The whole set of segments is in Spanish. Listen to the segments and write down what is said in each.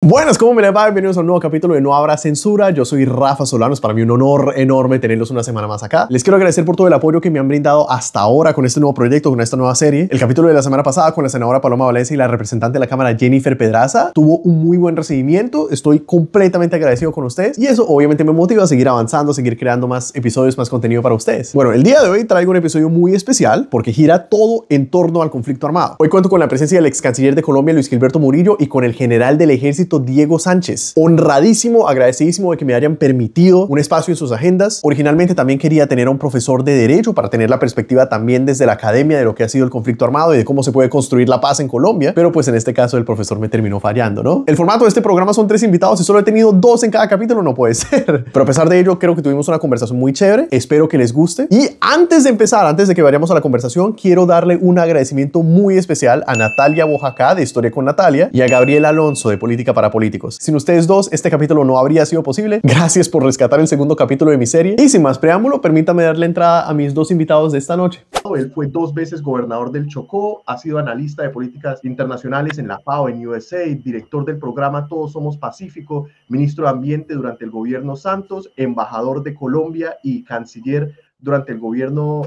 Buenas, ¿cómo me les va? Bienvenidos a un nuevo capítulo de No Habrá Censura. Yo soy Rafa Solano, es para mí un honor enorme tenerlos una semana más acá. Les quiero agradecer por todo el apoyo que me han brindado hasta ahora con este nuevo proyecto, con esta nueva serie. El capítulo de la semana pasada con la senadora Paloma Valencia y la representante de la Cámara Jennifer Pedraza tuvo un muy buen recibimiento. Estoy completamente agradecido con ustedes y eso obviamente me motiva a seguir avanzando, a seguir creando más episodios, más contenido para ustedes. Bueno, el día de hoy traigo un episodio muy especial porque gira todo en torno al conflicto armado. Hoy cuento con la presencia del ex canciller de Colombia, Luis Gilberto Murillo, y con el general del ejército, Diego Sánchez. Honradísimo, agradecidísimo de que me hayan permitido un espacio en sus agendas. Originalmente también quería tener a un profesor de derecho para tener la perspectiva también desde la academia de lo que ha sido el conflicto armado y de cómo se puede construir la paz en Colombia, pero pues en este caso el profesor me terminó fallando, ¿no? El formato de este programa son 3 invitados y solo he tenido 2 en cada capítulo, no puede ser. Pero a pesar de ello, creo que tuvimos una conversación muy chévere. Espero que les guste. Y antes de empezar, antes de que vayamos a la conversación, quiero darle un agradecimiento muy especial a Natalia Bojacá de Historia con Natalia y a Gabriel Alonso de Política para Políticos. Sin ustedes dos, este capítulo no habría sido posible. Gracias por rescatar el segundo capítulo de mi serie. Y sin más preámbulo, permítame darle entrada a mis 2 invitados de esta noche. Él fue 2 veces gobernador del Chocó, ha sido analista de políticas internacionales en la FAO, en USA, director del programa Todos Somos Pacífico, ministro de Ambiente durante el gobierno Santos, embajador de Colombia y canciller durante el gobierno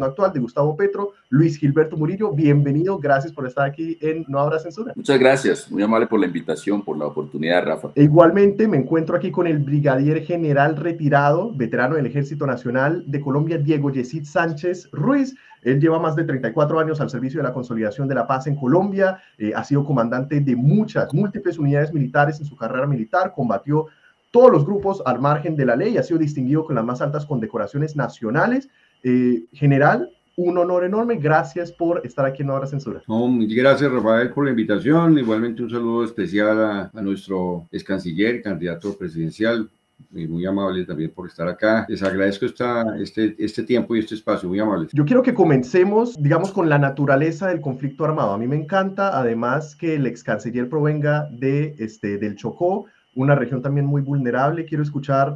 actual de Gustavo Petro. Luis Gilberto Murillo, bienvenido, gracias por estar aquí en No Habrá Censura. Muchas gracias, muy amable por la invitación, por la oportunidad, Rafa. Igualmente me encuentro aquí con el brigadier general retirado, veterano del Ejército Nacional de Colombia, Diego Yesid Sánchez Ruiz. Él lleva más de 34 años al servicio de la consolidación de la paz en Colombia, ha sido comandante de múltiples unidades militares en su carrera militar, combatió todos los grupos al margen de la ley, ha sido distinguido con las más altas condecoraciones nacionales. General, un honor enorme, gracias por estar aquí en No Habrá Censura. No, gracias, Rafael, por la invitación. Igualmente un saludo especial a nuestro ex canciller, candidato presidencial, muy amable también por estar acá. Les agradezco este tiempo y este espacio, muy amables. Yo quiero que comencemos, digamos, con la naturaleza del conflicto armado. A mí me encanta, además, que el ex canciller provenga del Chocó, una región también muy vulnerable. Quiero escuchar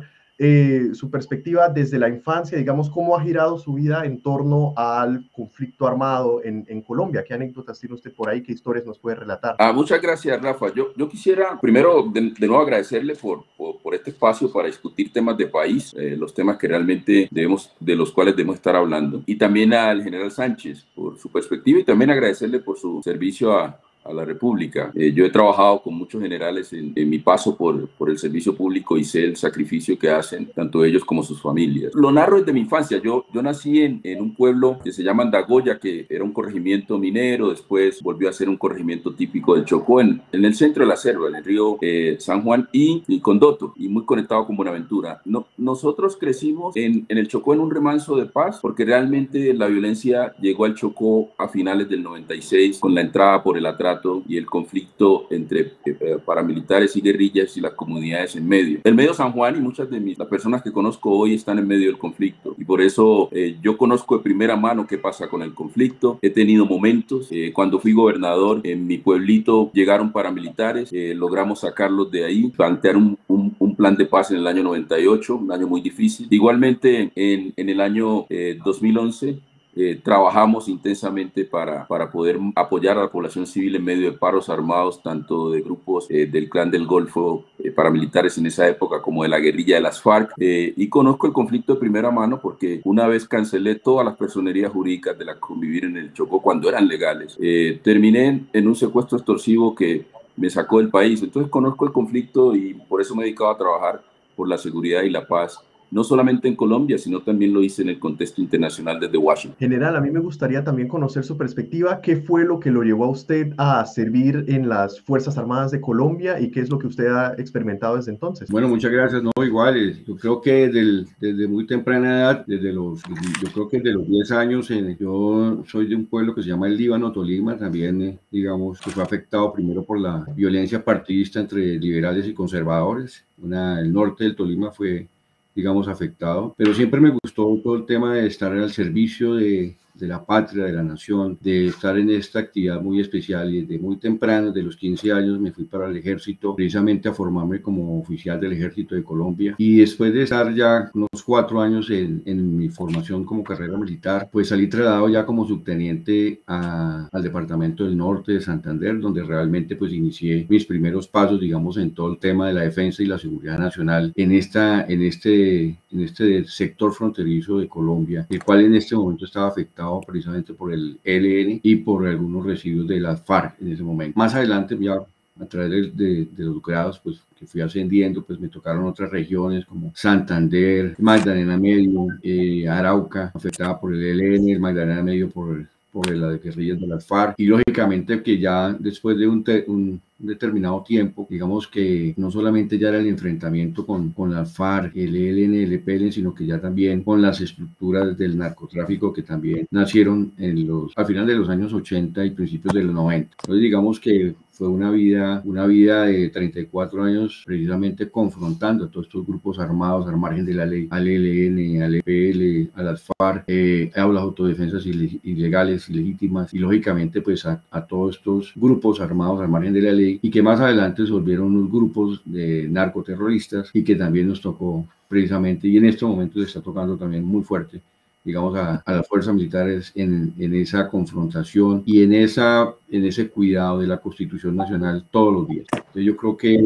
su perspectiva desde la infancia, digamos, cómo ha girado su vida en torno al conflicto armado en Colombia. ¿Qué anécdotas tiene usted por ahí? ¿Qué historias nos puede relatar? Muchas gracias, Rafa. Yo quisiera primero de nuevo agradecerle por este espacio para discutir temas de país, los temas que realmente de los cuales debemos estar hablando. Y también al general Sánchez por su perspectiva y también agradecerle por su servicio a la República. Yo he trabajado con muchos generales en mi paso por el servicio público y sé el sacrificio que hacen tanto ellos como sus familias. Lo narro desde mi infancia. Yo nací en un pueblo que se llama Andagoya, que era un corregimiento minero, después volvió a ser un corregimiento típico del Chocó, en el centro de la selva, en el río San Juan y Condoto, y muy conectado con Buenaventura. Nosotros crecimos en el Chocó en un remanso de paz, porque realmente la violencia llegó al Chocó a finales del 96 con la entrada por el atrato y el conflicto entre paramilitares y guerrillas y las comunidades en medio. El medio San Juan y muchas de las personas que conozco hoy están en medio del conflicto y por eso yo conozco de primera mano qué pasa con el conflicto. He tenido momentos, cuando fui gobernador en mi pueblito llegaron paramilitares, logramos sacarlos de ahí, plantear un plan de paz en el año 98, un año muy difícil. Igualmente en el año 2011 trabajamos intensamente para poder apoyar a la población civil en medio de paros armados, tanto de grupos del Clan del Golfo, paramilitares en esa época, como de la guerrilla de las FARC. Y conozco el conflicto de primera mano porque una vez cancelé todas las personerías jurídicas de la Convivir en el Chocó cuando eran legales. Terminé en un secuestro extorsivo que me sacó del país. Entonces conozco el conflicto y por eso me he dedicado a trabajar por la seguridad y la paz, no solamente en Colombia, sino también lo hice en el contexto internacional desde Washington. General, a mí me gustaría también conocer su perspectiva. ¿Qué fue lo que lo llevó a usted a servir en las Fuerzas Armadas de Colombia y qué es lo que usted ha experimentado desde entonces? Bueno, muchas gracias. No, igual, yo creo que desde muy temprana edad, yo creo que desde los 10 años, yo soy de un pueblo que se llama el Líbano, Tolima, también, digamos, que fue afectado primero por la violencia partidista entre liberales y conservadores. El norte del Tolima fue, digamos, afectado, pero siempre me gustó todo el tema de estar al servicio de de la patria, de la nación, de estar en esta actividad muy especial, y desde muy temprano, de los 15 años, me fui para el ejército, precisamente a formarme como oficial del ejército de Colombia, y después de estar ya unos 4 años en mi formación como carrera militar, pues salí trasladado ya como subteniente al departamento del norte de Santander, donde realmente pues inicié mis primeros pasos, digamos, en todo el tema de la defensa y la seguridad nacional en este sector fronterizo de Colombia, el cual en este momento estaba afectado precisamente por el ELN y por algunos residuos de las FARC en ese momento. Más adelante, ya a través de los grados, pues que fui ascendiendo, pues me tocaron otras regiones como Santander, Magdalena Medio, Arauca, afectada por el ELN, el Magdalena Medio por las guerrillas de las FARC, y lógicamente que ya después de un determinado tiempo, digamos que no solamente ya era el enfrentamiento con las FARC, el ELN, el EPLN, sino que ya también con las estructuras del narcotráfico que también nacieron al final de los años 80 y principios de los 90. Entonces digamos que fue una vida de 34 años precisamente confrontando a todos estos grupos armados al margen de la ley, al ELN, al EPL, a las FARC, a las autodefensas ilegales, ilegítimas, y lógicamente pues a todos estos grupos armados al margen de la ley, y que más adelante se volvieron unos grupos de narcoterroristas, y que también nos tocó precisamente, y en estos momentos está tocando también muy fuerte, digamos, a las fuerzas militares en esa confrontación y en ese cuidado de la Constitución Nacional todos los días. Entonces yo creo que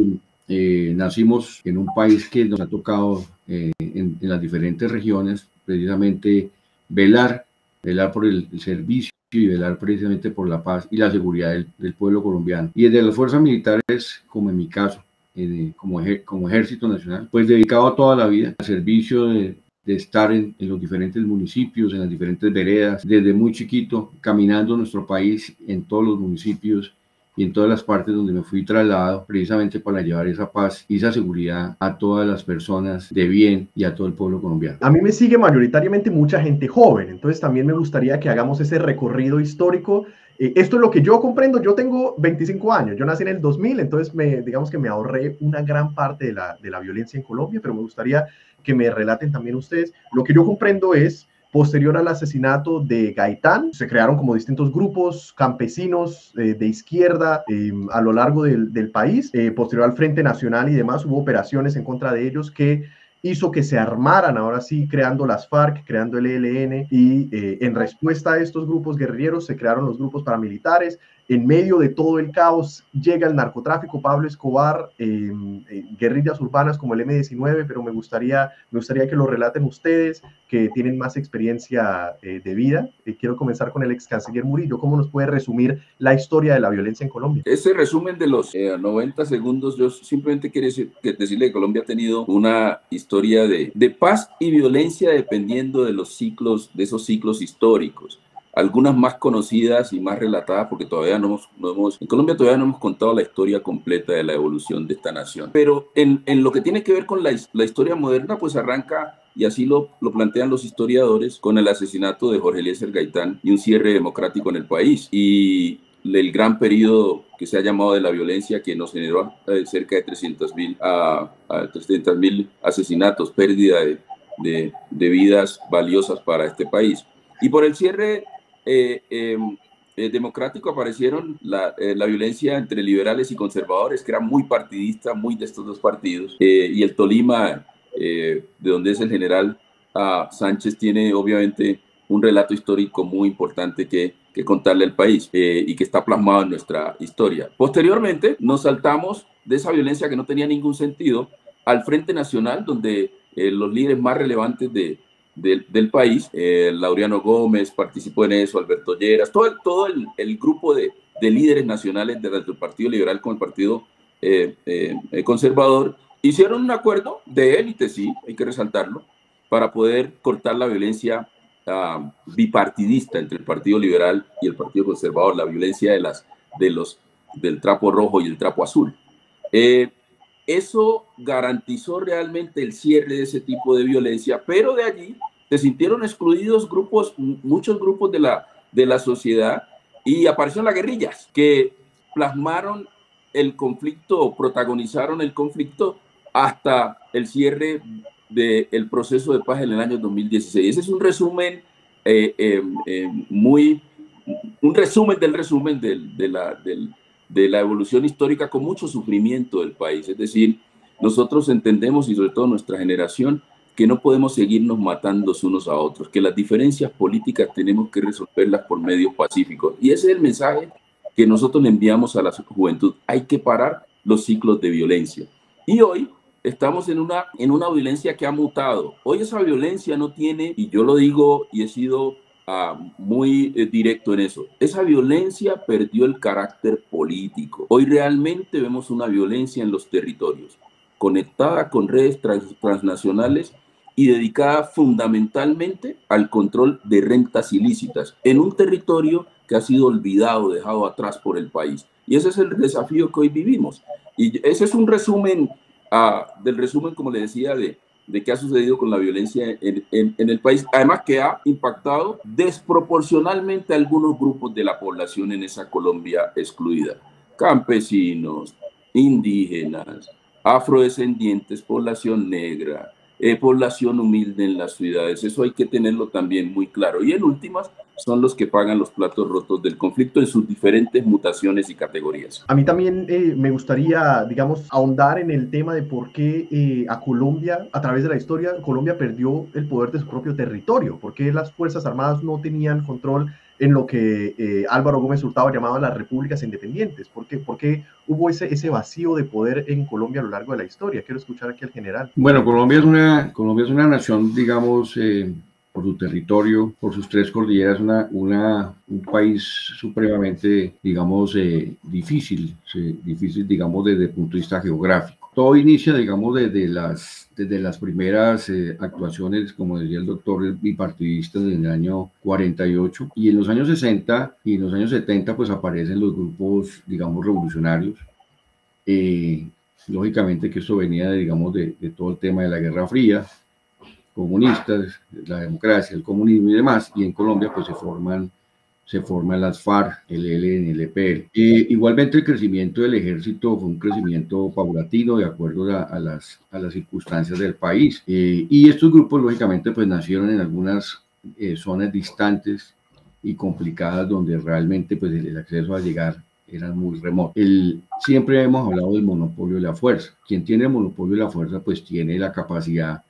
nacimos en un país que nos ha tocado en las diferentes regiones precisamente velar por el servicio y velar precisamente por la paz y la seguridad del pueblo colombiano. Y desde las fuerzas militares, como en mi caso, como Ejército Nacional, pues dedicado toda la vida al servicio de estar en los diferentes municipios, en las diferentes veredas, desde muy chiquito, caminando nuestro país en todos los municipios y en todas las partes donde me fui trasladado, precisamente para llevar esa paz y esa seguridad a todas las personas de bien y a todo el pueblo colombiano. A mí me sigue mayoritariamente mucha gente joven, entonces también me gustaría que hagamos ese recorrido histórico. Esto es lo que yo comprendo. Yo tengo 25 años, yo nací en el 2000, entonces digamos que me ahorré una gran parte de la violencia en Colombia, pero me gustaría que me relaten también ustedes. Lo que yo comprendo es, posterior al asesinato de Gaitán, se crearon como distintos grupos campesinos de izquierda a lo largo del país. Posterior al Frente Nacional y demás, hubo operaciones en contra de ellos que hizo que se armaran, ahora sí, creando las FARC, creando el ELN, y en respuesta a estos grupos guerrilleros se crearon los grupos paramilitares. En medio de todo el caos llega el narcotráfico, Pablo Escobar, guerrillas urbanas como el M-19, pero me gustaría que lo relaten ustedes, que tienen más experiencia de vida. Quiero comenzar con el ex canciller Murillo. ¿Cómo nos puede resumir la historia de la violencia en Colombia? Ese resumen de los 90 segundos, yo simplemente quiero decirle que Colombia ha tenido una historia de paz y violencia dependiendo de de esos ciclos históricos. Algunas más conocidas y más relatadas, porque todavía en Colombia todavía no hemos contado la historia completa de la evolución de esta nación. Pero en lo que tiene que ver con la historia moderna, pues arranca, y así lo plantean los historiadores, con el asesinato de Jorge Eliezer Gaitán y un cierre democrático en el país. Y el gran periodo que se ha llamado de la violencia, que nos generó cerca de 300.000 asesinatos, pérdida de vidas valiosas para este país. Y por el cierre democrático aparecieron la violencia entre liberales y conservadores, que era muy partidista, muy de estos dos partidos, y el Tolima, de donde es el general Sánchez, tiene obviamente un relato histórico muy importante que contarle al país, y que está plasmado en nuestra historia. Posteriormente nos saltamos de esa violencia que no tenía ningún sentido al Frente Nacional, donde los líderes más relevantes del país, Laureano Gómez participó en eso, Alberto Lleras, todo el grupo de líderes nacionales tanto el Partido Liberal como el Partido Conservador, hicieron un acuerdo de élite, sí, hay que resaltarlo, para poder cortar la violencia bipartidista entre el Partido Liberal y el Partido Conservador, la violencia del trapo rojo y el trapo azul. Eso garantizó realmente el cierre de ese tipo de violencia, pero de allí se sintieron excluidos muchos grupos de la sociedad, y aparecieron las guerrillas que plasmaron el conflicto, protagonizaron el conflicto hasta el cierre del proceso de paz en el año 2016. Ese es un resumen muy un resumen del resumen de la evolución histórica con mucho sufrimiento del país. Es decir, nosotros entendemos, y sobre todo nuestra generación, que no podemos seguirnos matando unos a otros, que las diferencias políticas tenemos que resolverlas por medios pacíficos. Y ese es el mensaje que nosotros le enviamos a la juventud. Hay que parar los ciclos de violencia. Y hoy estamos en una violencia que ha mutado. Hoy esa violencia no tiene, y yo lo digo y he sido muy directo en eso, esa violencia perdió el carácter político. Hoy realmente vemos una violencia en los territorios, conectada con redes transnacionales y dedicada fundamentalmente al control de rentas ilícitas en un territorio que ha sido olvidado, dejado atrás por el país. Y ese es el desafío que hoy vivimos. Y ese es un resumen del resumen, como le decía, de qué ha sucedido con la violencia en el país, además que ha impactado desproporcionalmente a algunos grupos de la población en esa Colombia excluida: campesinos, indígenas, afrodescendientes, población negra, población humilde en las ciudades. Eso hay que tenerlo también muy claro. Y en últimas, son los que pagan los platos rotos del conflicto en sus diferentes mutaciones y categorías. A mí también me gustaría, digamos, ahondar en el tema de por qué a Colombia, a través de la historia, Colombia perdió el poder de su propio territorio, por qué las Fuerzas Armadas no tenían control en lo que Álvaro Gómez Hurtado llamaba las repúblicas independientes, por qué hubo ese vacío de poder en Colombia a lo largo de la historia. Quiero escuchar aquí al general. Bueno, Colombia es una nación, digamos, por su territorio, por sus tres cordilleras, un país supremamente, digamos, difícil, digamos, desde el punto de vista geográfico. Todo inicia, digamos, desde las primeras actuaciones, como decía el doctor, bipartidistas en el año 48, y en los años 60 y en los años 70, pues aparecen los grupos, digamos, revolucionarios. Lógicamente que esto venía, digamos, de todo el tema de la Guerra Fría, comunistas, la democracia, el comunismo y demás, y en Colombia pues se forman las FARC, el ELN, el EPL. Igualmente el crecimiento del ejército fue un crecimiento paulatino de acuerdo a las circunstancias del país. Y estos grupos lógicamente pues nacieron en algunas zonas distantes y complicadas donde realmente pues el acceso a llegar eran muy remotos. Siempre hemos hablado del monopolio de la fuerza. Quien tiene el monopolio de la fuerza pues tiene la capacidad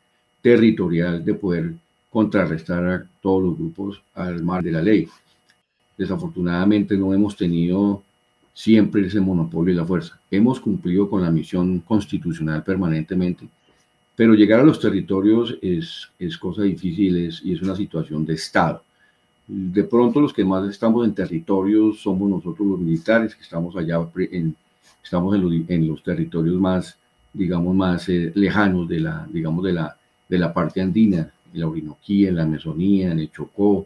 territorial de poder contrarrestar a todos los grupos al margen de la ley. Desafortunadamente no hemos tenido siempre ese monopolio de la fuerza. Hemos cumplido con la misión constitucional permanentemente, pero llegar a los territorios es cosa difícil y es una situación de Estado. De pronto los que más estamos en territorios somos nosotros los militares, que estamos allá, estamos en los territorios más, digamos, más lejanos de la parte andina, en la Orinoquía, en la Amazonía, en el Chocó.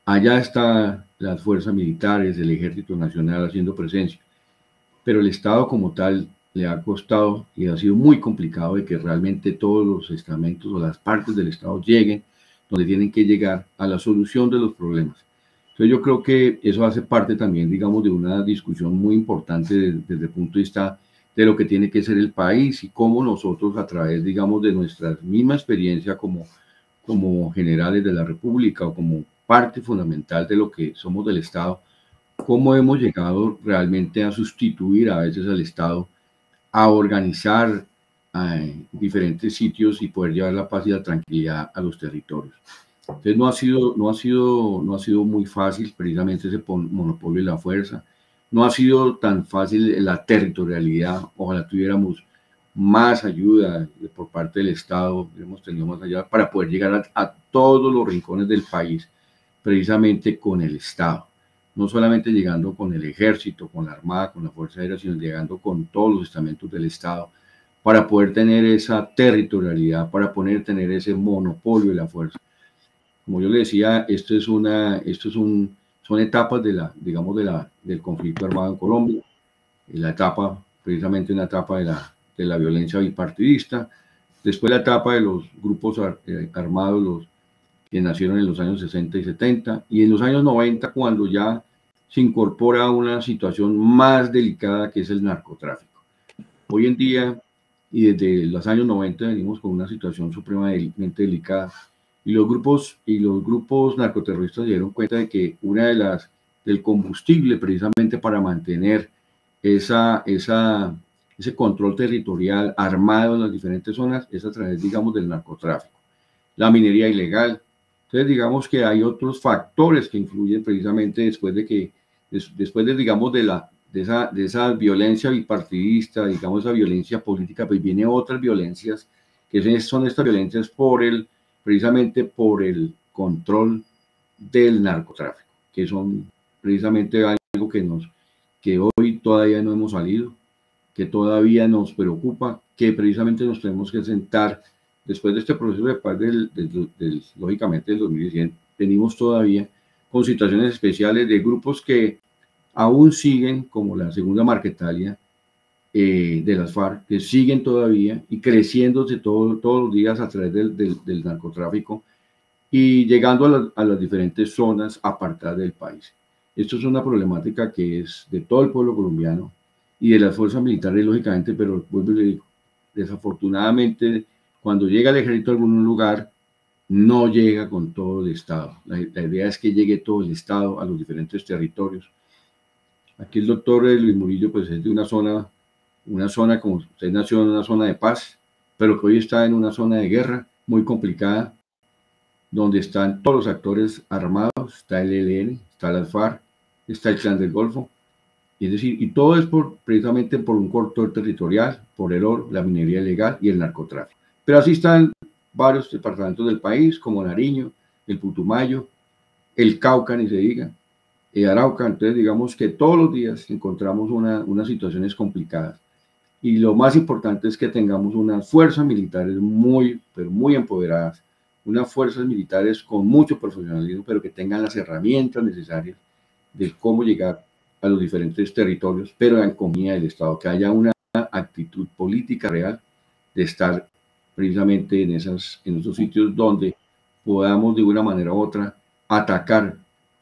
Allá están las fuerzas militares, el Ejército Nacional haciendo presencia, pero el Estado como tal le ha costado y ha sido muy complicado de que realmente todos los estamentos o las partes del Estado lleguen donde tienen que llegar a la solución de los problemas. Entonces yo creo que eso hace parte también, digamos, de una discusión muy importante desde el punto de vista de lo que tiene que ser el país y cómo nosotros a través, digamos, de nuestra misma experiencia como generales de la República o como parte fundamental de lo que somos del Estado, cómo hemos llegado realmente a sustituir a veces al Estado, a organizar diferentes sitios y poder llevar la paz y la tranquilidad a los territorios. Entonces no ha sido muy fácil precisamente ese monopolio de la fuerza. No ha sido tan fácil la territorialidad. Ojalá tuviéramos más ayuda por parte del Estado, hemos tenido más ayuda para poder llegar a todos los rincones del país, precisamente con el Estado. No solamente llegando con el ejército, con la armada, con la fuerza aérea, sino llegando con todos los estamentos del Estado para poder tener esa territorialidad, para poder tener ese monopolio de la fuerza. Como yo le decía, son etapas del conflicto armado en Colombia, precisamente una etapa de la violencia bipartidista, después la etapa de los grupos armados, que nacieron en los años 60 y 70, y en los años 90, cuando ya se incorpora una situación más delicada que es el narcotráfico. Hoy en día, y desde los años 90 venimos con una situación supremamente delicada, Y los grupos narcoterroristas se dieron cuenta de que del combustible precisamente para mantener ese control territorial armado en las diferentes zonas es a través, digamos, del narcotráfico, la minería ilegal. Entonces, digamos que hay otros factores que influyen precisamente después de digamos, de esa violencia bipartidista, digamos, esa violencia política, pues viene otras violencias, que son estas violencias precisamente por el control del narcotráfico, que son precisamente algo que hoy todavía no hemos salido, que todavía nos preocupa, que precisamente nos tenemos que sentar después de este proceso de paz lógicamente del 2017. Venimos todavía con situaciones especiales de grupos que aún siguen, como la segunda Marquetalia de las FARC, que siguen todavía y creciéndose todos los días a través del narcotráfico y llegando a las diferentes zonas apartadas del país. Esto es una problemática que es de todo el pueblo colombiano y de las fuerzas militares, lógicamente, pero vuelvo y le digo, desafortunadamente, cuando llega el ejército a algún lugar, no llega con todo el Estado. La idea es que llegue todo el Estado a los diferentes territorios. Aquí el doctor Luis Murillo pues es de una zona, como usted nació en una zona de paz, pero que hoy está en una zona de guerra muy complicada, donde están todos los actores armados, está el ELN, está la FARC, está el Clan del Golfo, es decir, y todo es precisamente por un control territorial, por el oro, la minería ilegal y el narcotráfico. Pero así están varios departamentos del país, como Nariño, el Putumayo, el Cauca, ni se diga, Arauca. Entonces, digamos que todos los días encontramos unas situaciones complicadas. Y lo más importante es que tengamos unas fuerzas militares pero muy empoderadas, unas fuerzas militares con mucho profesionalismo, pero que tengan las herramientas necesarias de cómo llegar a los diferentes territorios, pero en compañía del Estado, que haya una actitud política real de estar precisamente en esos sitios donde podamos de una manera u otra atacar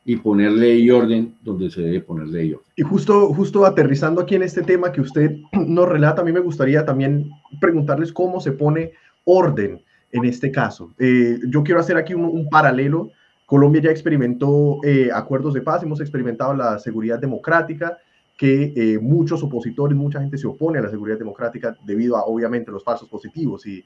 y poner ley y orden donde se debe poner ley y orden. Y justo aterrizando aquí en este tema que usted nos relata, a mí me gustaría también preguntarles cómo se pone orden en este caso. Yo quiero hacer aquí un paralelo. Colombia ya experimentó acuerdos de paz, hemos experimentado la seguridad democrática, que muchos opositores, mucha gente se opone a la seguridad democrática debido a, obviamente, los falsos positivos y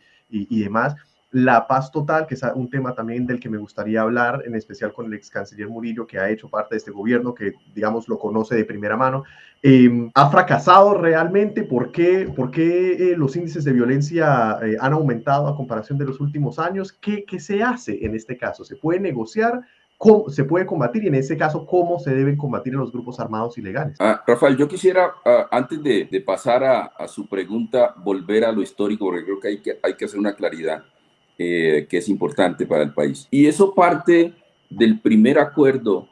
demás. La paz total, que es un tema también del que me gustaría hablar, en especial con el ex canciller Murillo, que ha hecho parte de este gobierno, que, digamos, lo conoce de primera mano. ¿Ha fracasado realmente? ¿Por qué los índices de violencia han aumentado a comparación de los últimos años? ¿Qué se hace en este caso? ¿Se puede negociar? ¿Cómo se puede combatir? Y en ese caso, ¿cómo se deben combatir los grupos armados ilegales? Rafael, yo quisiera, antes de pasar a su pregunta, volver a lo histórico, porque creo que hay que hacer una claridad que es importante para el país. Y eso parte del primer acuerdo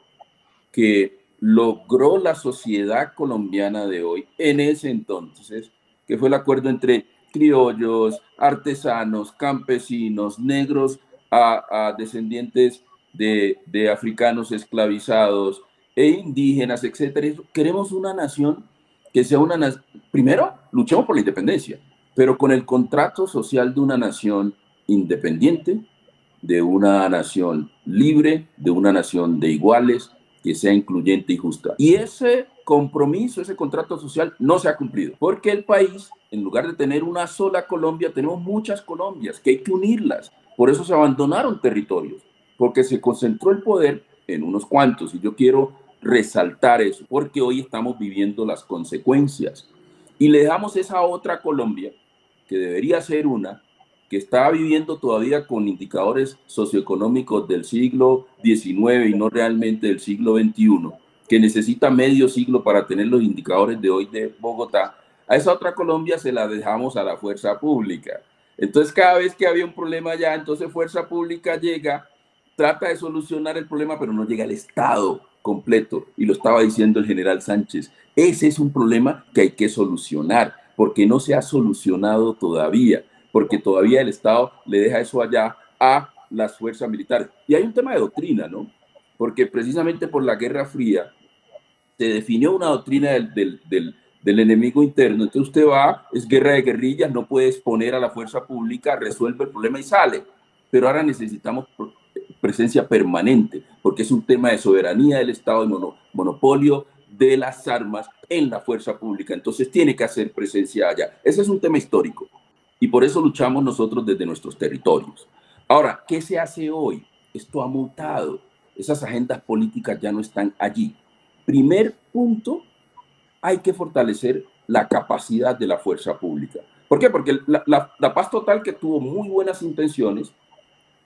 que logró la sociedad colombiana de hoy en ese entonces, que fue el acuerdo entre criollos, artesanos, campesinos, negros, descendientes de africanos esclavizados e indígenas, etcétera. Queremos una nación que sea una nación. Primero, luchemos por la independencia, pero con el contrato social de una nación independiente, de una nación libre, de una nación de iguales, que sea incluyente y justa. Y ese compromiso, ese contrato social no se ha cumplido, porque el país, en lugar de tener una sola Colombia, tenemos muchas Colombias que hay que unirlas. Por eso se abandonaron territorios, porque se concentró el poder en unos cuantos, y yo quiero resaltar eso, porque hoy estamos viviendo las consecuencias. Y le dejamos esa otra Colombia, que debería ser una, que está viviendo todavía con indicadores socioeconómicos del siglo XIX y no realmente del siglo XXI, que necesita medio siglo para tener los indicadores de hoy de Bogotá. A esa otra Colombia se la dejamos a la fuerza pública. Entonces, cada vez que había un problema allá, entonces fuerza pública llega, trata de solucionar el problema, pero no llega al Estado completo. Y lo estaba diciendo el general Sánchez. Ese es un problema que hay que solucionar, porque no se ha solucionado todavía, porque todavía el Estado le deja eso allá a las fuerzas militares. Y hay un tema de doctrina, ¿no? Porque precisamente por la Guerra Fría se definió una doctrina del enemigo interno. Entonces usted va, es guerra de guerrillas, no puede exponer a la fuerza pública, resuelve el problema y sale. Pero ahora necesitamos presencia permanente, porque es un tema de soberanía del Estado y monopolio de las armas en la fuerza pública. Entonces tiene que hacer presencia allá. Ese es un tema histórico y por eso luchamos nosotros desde nuestros territorios. Ahora, ¿qué se hace hoy? Esto ha mutado. Esas agendas políticas ya no están allí. Primer punto, hay que fortalecer la capacidad de la fuerza pública. ¿Por qué? Porque la paz total, que tuvo muy buenas intenciones,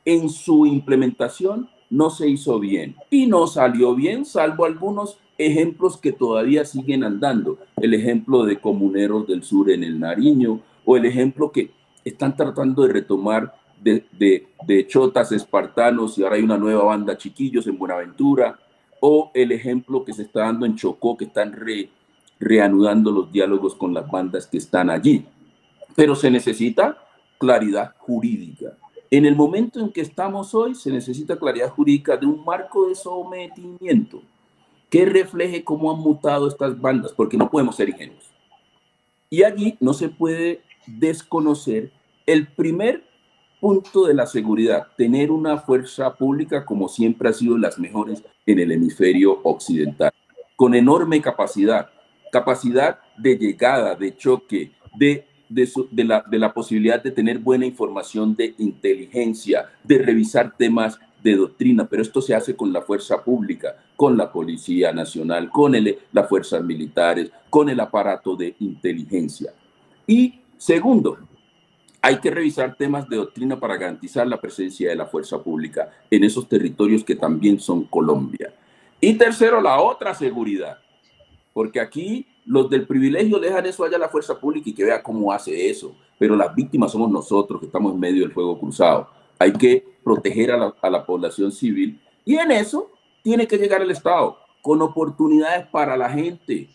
en su implementación no se hizo bien y no salió bien, salvo algunos ejemplos que todavía siguen andando. El ejemplo de Comuneros del Sur en el Nariño, o el ejemplo que están tratando de retomar de chotas espartanos y ahora hay una nueva banda Chiquillos en Buenaventura, o el ejemplo que se está dando en Chocó, que están reanudando los diálogos con las bandas que están allí. Pero se necesita claridad jurídica. En el momento en que estamos hoy, se necesita claridad jurídica de un marco de sometimiento que refleje cómo han mutado estas bandas, porque no podemos ser ingenuos. Y allí no se puede desconocer el primer punto de la seguridad, tener una fuerza pública como siempre ha sido las mejores en el hemisferio occidental, con enorme capacidad de llegada, de choque, de la posibilidad de tener buena información de inteligencia, de revisar temas de doctrina, pero esto se hace con la fuerza pública, con la Policía Nacional, con las fuerzas militares, con el aparato de inteligencia. Y segundo, hay que revisar temas de doctrina para garantizar la presencia de la fuerza pública en esos territorios que también son Colombia. Y tercero, la otra seguridad, porque aquí los del privilegio dejan eso allá a la fuerza pública y que vea cómo hace eso, pero las víctimas somos nosotros que estamos en medio del fuego cruzado. Hay que proteger a la población civil y en eso tiene que llegar el Estado con oportunidades para la gente,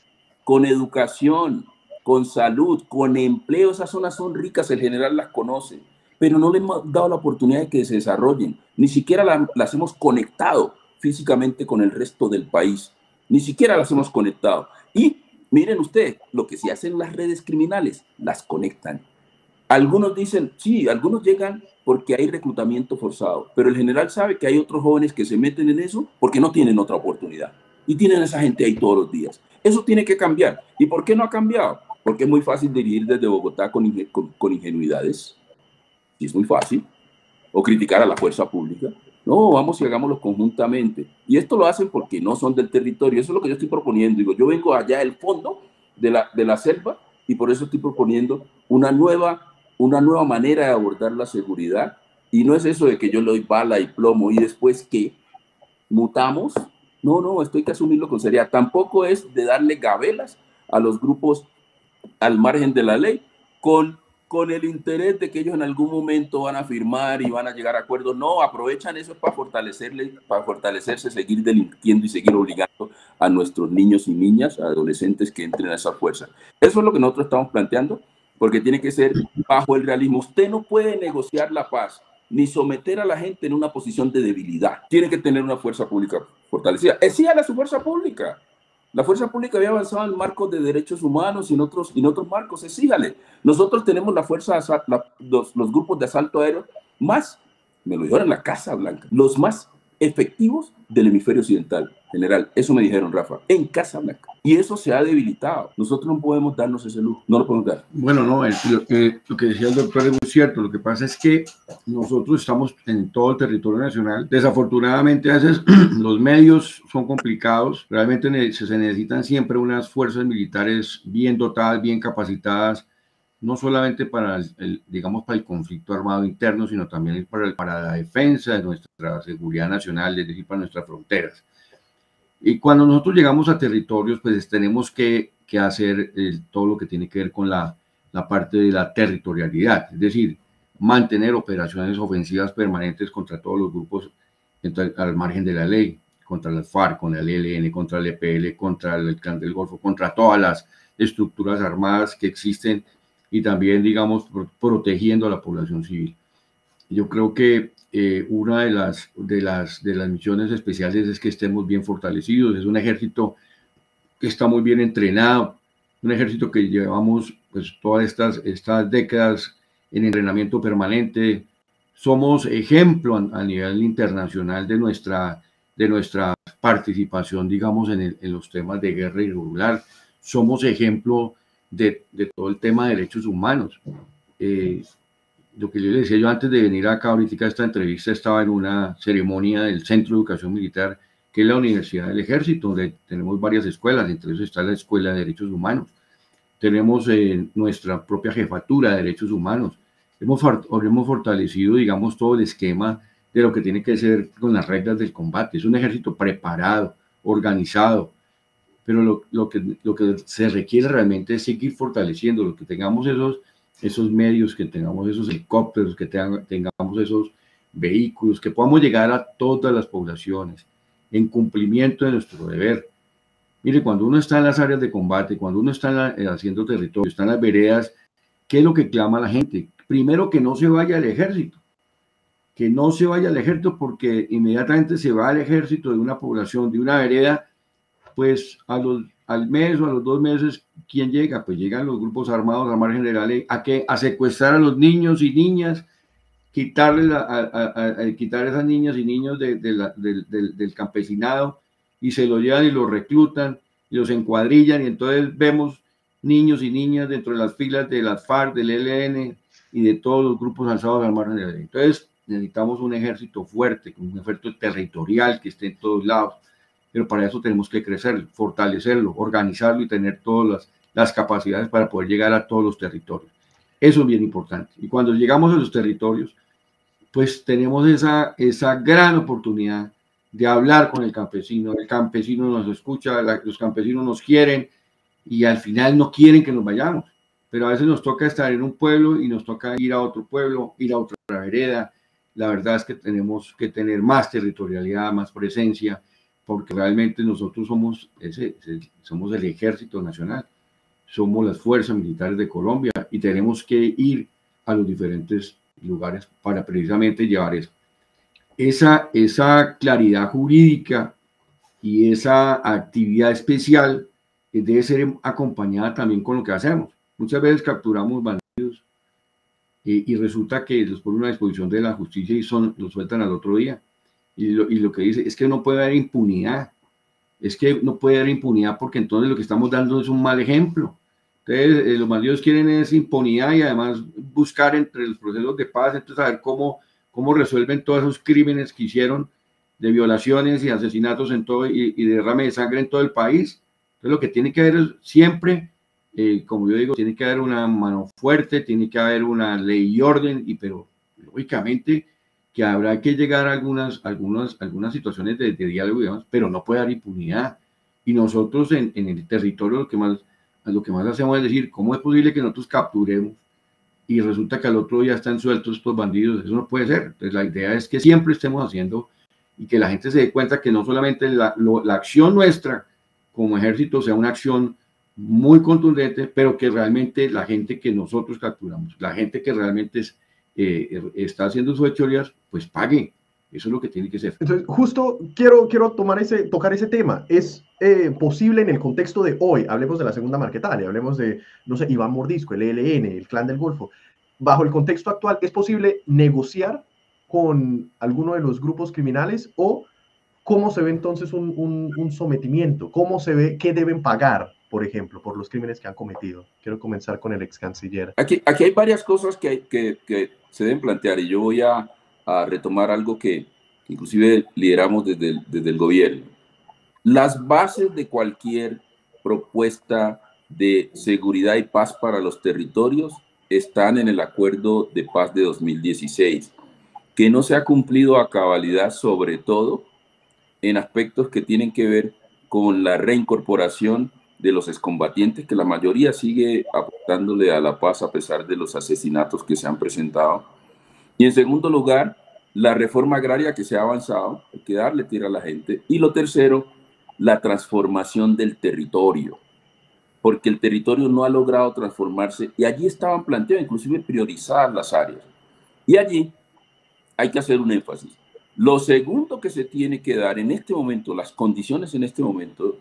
con educación, con salud, con empleo. Esas zonas son ricas, el general las conoce, pero no le hemos dado la oportunidad de que se desarrollen, ni siquiera las hemos conectado físicamente con el resto del país, ni siquiera las hemos conectado. Y miren ustedes, lo que se hace en las redes criminales, las conectan. Algunos dicen, sí, algunos llegan porque hay reclutamiento forzado, pero el general sabe que hay otros jóvenes que se meten en eso porque no tienen otra oportunidad. Y tienen a esa gente ahí todos los días. Eso tiene que cambiar. ¿Y por qué no ha cambiado? Porque es muy fácil dirigir desde Bogotá con ingenuidades. Y es muy fácil. O criticar a la fuerza pública. No, vamos y hagámoslo conjuntamente. Y esto lo hacen porque no son del territorio. Eso es lo que yo estoy proponiendo. Digo, yo vengo allá del fondo de la selva y por eso estoy proponiendo una nueva manera de abordar la seguridad. Y no es eso de que yo le doy bala y plomo y después que mutamos. No, esto hay que asumirlo con seriedad. Tampoco es de darle gabelas a los grupos al margen de la ley con el interés de que ellos en algún momento van a firmar y van a llegar a acuerdos. No, aprovechan eso para fortalecerse, seguir delinquiendo y seguir obligando a nuestros niños y niñas, adolescentes que entren a esa fuerza. Eso es lo que nosotros estamos planteando, porque tiene que ser bajo el realismo. Usted no puede negociar la paz ni someter a la gente en una posición de debilidad. Tiene que tener una fuerza pública fortalecida. Exíjale a su fuerza pública. La fuerza pública había avanzado en marcos de derechos humanos y en otros marcos. Exíjale. Nosotros tenemos la fuerza, los grupos de asalto aéreo más, me lo dijeron en la Casa Blanca, los más efectivos del hemisferio occidental, general. Eso me dijeron, Rafa, en Casa Blanca. Y eso se ha debilitado. Nosotros no podemos darnos ese lujo, no lo podemos dar. Bueno, no, lo que decía el doctor es muy cierto. Lo que pasa es que nosotros estamos en todo el territorio nacional. Desafortunadamente, a veces los medios son complicados. Realmente se necesitan siempre unas fuerzas militares bien dotadas, bien capacitadas, no solamente para para el conflicto armado interno, sino también para la defensa de nuestra seguridad nacional, es decir, para nuestras fronteras. Y cuando nosotros llegamos a territorios, pues tenemos que hacer todo lo que tiene que ver con la parte de la territorialidad, es decir, mantener operaciones ofensivas permanentes contra todos los grupos al margen de la ley, contra las FARC, con el ELN, contra el EPL, contra el Clan del Golfo, contra todas las estructuras armadas que existen y también, digamos, protegiendo a la población civil. Yo creo que una de las misiones especiales es que estemos bien fortalecidos. Es un ejército que está muy bien entrenado, un ejército que llevamos pues todas estas décadas en entrenamiento permanente, somos ejemplo a nivel internacional de nuestra participación, digamos, en los temas de guerra irregular. Somos ejemplo de todo el tema de derechos humanos. Lo que yo le decía, yo antes de venir acá ahorita a esta entrevista estaba en una ceremonia del Centro de Educación Militar, que es la Universidad del Ejército, donde tenemos varias escuelas, entre ellos está la Escuela de Derechos Humanos. Tenemos nuestra propia jefatura de derechos humanos. Hemos fortalecido, digamos, todo el esquema de lo que tiene que ser con las reglas del combate. Es un ejército preparado, organizado, pero lo que se requiere realmente es seguir fortaleciendo, lo que tengamos esos medios, que tengamos esos helicópteros, que tengamos esos vehículos, que podamos llegar a todas las poblaciones en cumplimiento de nuestro deber. Mire, cuando uno está en las áreas de combate, cuando uno está haciendo territorio, está en las veredas, ¿qué es lo que clama la gente? Primero, que no se vaya al ejército, que no se vaya al ejército, porque inmediatamente se va al ejército de una población, de una vereda, pues al mes o a los 2 meses, ¿quién llega? Pues llegan los grupos armados, armados generales, a secuestrar a los niños y niñas, quitar a esas niñas y niños del campesinado, y se los llevan y los reclutan y los encuadrillan, y entonces vemos niños y niñas dentro de las filas de las FARC, del ELN y de todos los grupos alzados armados. Entonces necesitamos un ejército fuerte, un ejército territorial que esté en todos lados, pero para eso tenemos que crecerlo, fortalecerlo, organizarlo y tener todas las capacidades para poder llegar a todos los territorios. Eso es bien importante. Y cuando llegamos a los territorios, pues tenemos esa gran oportunidad de hablar con el campesino nos escucha, los campesinos nos quieren, y al final no quieren que nos vayamos, pero a veces nos toca estar en un pueblo y nos toca ir a otro pueblo, ir a otra vereda. La verdad es que tenemos que tener más territorialidad, más presencia, porque realmente nosotros somos el Ejército Nacional, somos las fuerzas militares de Colombia, y tenemos que ir a los diferentes lugares para precisamente llevar eso. Esa claridad jurídica y esa actividad especial debe ser acompañada también con lo que hacemos. Muchas veces capturamos bandidos y resulta que los ponen a una disposición de la justicia y los sueltan al otro día. Y lo que dice es que no puede haber impunidad. Es que no puede haber impunidad, porque entonces lo que estamos dando es un mal ejemplo. Entonces, los bandidos quieren esa impunidad y además buscar entre los procesos de paz, entonces saber cómo resuelven todos esos crímenes que hicieron de violaciones y asesinatos en todo y derrame de sangre en todo el país. Entonces, lo que tiene que haber es siempre, como yo digo, tiene que haber una mano fuerte, tiene que haber una ley y orden, pero lógicamente que habrá que llegar a algunas situaciones de diálogo, digamos, pero no puede haber impunidad. Y nosotros en el territorio lo que más hacemos es decir, ¿cómo es posible que nosotros capturemos y resulta que al otro día están sueltos estos bandidos? Eso no puede ser. Entonces la idea es que siempre estemos haciendo y que la gente se dé cuenta que no solamente la acción nuestra como ejército sea una acción muy contundente, pero que realmente la gente que nosotros capturamos, la gente que realmente está haciendo sus fechorías, pues pague. Eso es lo que tiene que ser. Entonces, justo quiero tocar ese tema. ¿Es posible en el contexto de hoy? Hablemos de la Segunda Marquetalia, hablemos de, no sé, Iván Mordisco, el ELN, el Clan del Golfo. Bajo el contexto actual, ¿es posible negociar con alguno de los grupos criminales? ¿O cómo se ve entonces un sometimiento? ¿Cómo se ve qué deben pagar, por ejemplo, por los crímenes que han cometido? Quiero comenzar con el ex canciller. Aquí hay varias cosas que se deben plantear, y yo voy a retomar algo que inclusive lideramos desde el gobierno. Las bases de cualquier propuesta de seguridad y paz para los territorios están en el Acuerdo de Paz de 2016, que no se ha cumplido a cabalidad, sobre todo en aspectos que tienen que ver con la reincorporación de los excombatientes, que la mayoría sigue aportándole a la paz a pesar de los asesinatos que se han presentado. Y en segundo lugar, la reforma agraria, que se ha avanzado, hay que darle tierra a la gente. Y lo tercero, la transformación del territorio, porque el territorio no ha logrado transformarse, y allí estaban planteadas, inclusive priorizadas las áreas. Y allí hay que hacer un énfasis. Lo segundo que se tiene que dar en este momento, las condiciones en este momento,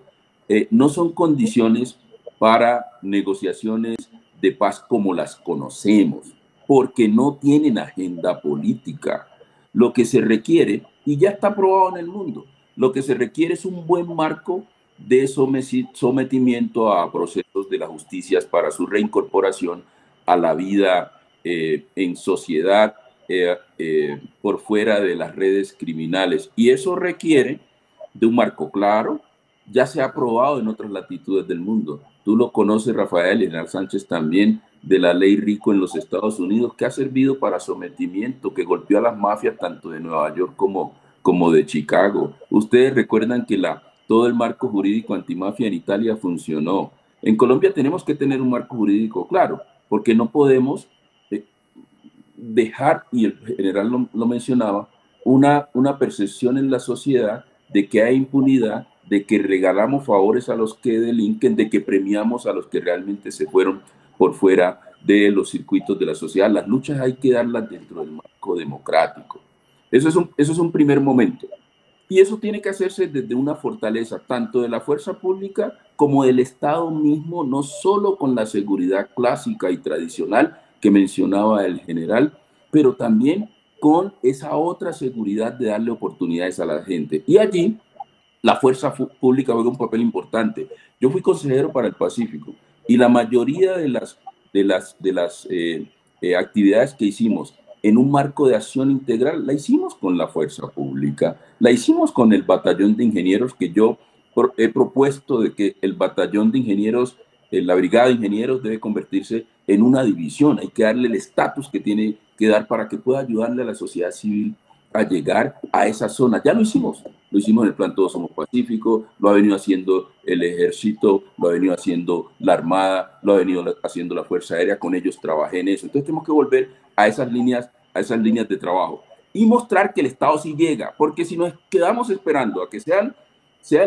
no son condiciones para negociaciones de paz como las conocemos. porque no tienen agenda política. Lo que se requiere, y ya está probado en el mundo, lo que se requiere es un buen marco de sometimiento a procesos de la justicia para su reincorporación a la vida en sociedad por fuera de las redes criminales. Y eso requiere de un marco claro, ya se ha aprobado en otras latitudes del mundo. Tú lo conoces, Rafael, y General Sánchez también, de la ley RICO en los Estados Unidos, que ha servido para sometimiento, que golpeó a las mafias tanto de Nueva York como de Chicago. Ustedes recuerdan que todo el marco jurídico antimafia en Italia funcionó. En Colombia tenemos que tener un marco jurídico claro, porque no podemos dejar, y el general lo mencionaba, una percepción en la sociedad de que hay impunidad, de que regalamos favores a los que delinquen, de que premiamos a los que realmente se fueron por fuera de los circuitos de la sociedad. Las luchas hay que darlas dentro del marco democrático. Eso es un primer momento. Y eso tiene que hacerse desde una fortaleza tanto de la fuerza pública como del Estado mismo, no solo con la seguridad clásica y tradicional que mencionaba el general, pero también con esa otra seguridad de darle oportunidades a la gente. Y allí la fuerza pública juega un papel importante. Yo fui consejero para el Pacífico y la mayoría de las actividades que hicimos en un marco de acción integral la hicimos con la fuerza pública, la hicimos con el batallón de ingenieros, que yo he propuesto de que el batallón de ingenieros, la brigada de ingenieros debe convertirse en una división. Hay que darle el estatus que tiene que dar para que pueda ayudarle a la sociedad civil a llegar a esa zona. Ya lo hicimos en el plan Todos Somos Pacífico, lo ha venido haciendo el Ejército, lo ha venido haciendo la Armada, lo ha venido haciendo la Fuerza Aérea, con ellos trabajé en eso. Entonces tenemos que volver a esas líneas de trabajo y mostrar que el Estado sí llega, porque si nos quedamos esperando a que sean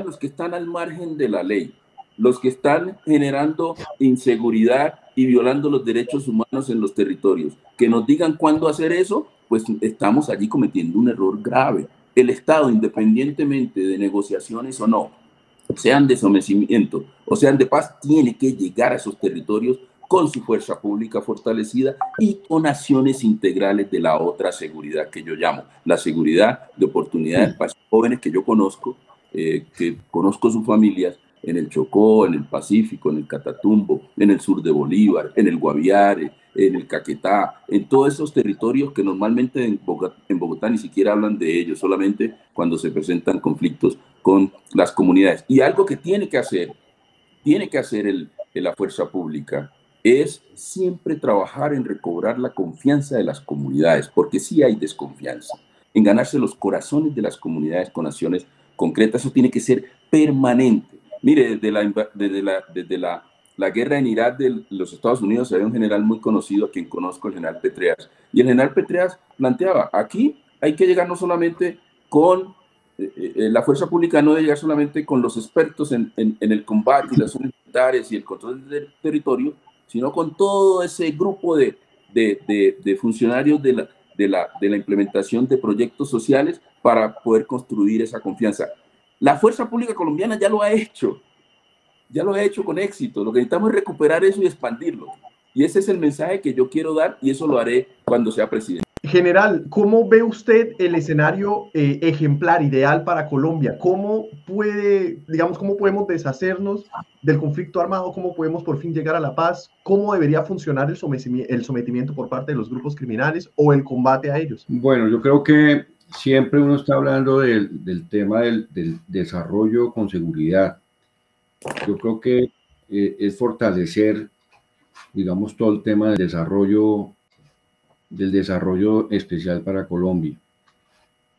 los que están al margen de la ley, los que están generando inseguridad y violando los derechos humanos en los territorios, que nos digan cuándo hacer eso, pues estamos allí cometiendo un error grave. El Estado, independientemente de negociaciones o no, sean de sometimiento o sean de paz, tiene que llegar a esos territorios con su fuerza pública fortalecida y con acciones integrales de la otra seguridad que yo llamo, la seguridad de oportunidades para jóvenes que yo conozco, que conozco sus familias, en el Chocó, en el Pacífico, en el Catatumbo, en el sur de Bolívar, en el Guaviare, en el Caquetá, en todos esos territorios que normalmente en Bogotá ni siquiera hablan de ellos, solamente cuando se presentan conflictos con las comunidades. Y algo que tiene que hacer la fuerza pública es siempre trabajar en recobrar la confianza de las comunidades, porque sí hay desconfianza, en ganarse los corazones de las comunidades con acciones concretas. Eso tiene que ser permanente. Mire, desde la guerra en Irak de los Estados Unidos había un general muy conocido a quien conozco, el general Petreas, y el general Petreas planteaba, aquí hay que llegar no solamente con la fuerza pública, no debe llegar solamente con los expertos en el combate y las zonas militares y el control del territorio, sino con todo ese grupo de funcionarios de la implementación de proyectos sociales para poder construir esa confianza. La fuerza pública colombiana ya lo ha hecho con éxito. Lo que necesitamos es recuperar eso y expandirlo. Y ese es el mensaje que yo quiero dar, y eso lo haré cuando sea presidente. General, ¿cómo ve usted el escenario ejemplar, ideal para Colombia? ¿Cómo podemos deshacernos del conflicto armado? ¿Cómo podemos por fin llegar a la paz? ¿Cómo debería funcionar el sometimiento por parte de los grupos criminales o el combate a ellos? Bueno, yo creo que siempre uno está hablando del tema del desarrollo con seguridad. Yo creo que es fortalecer, digamos, todo el tema del desarrollo especial para Colombia.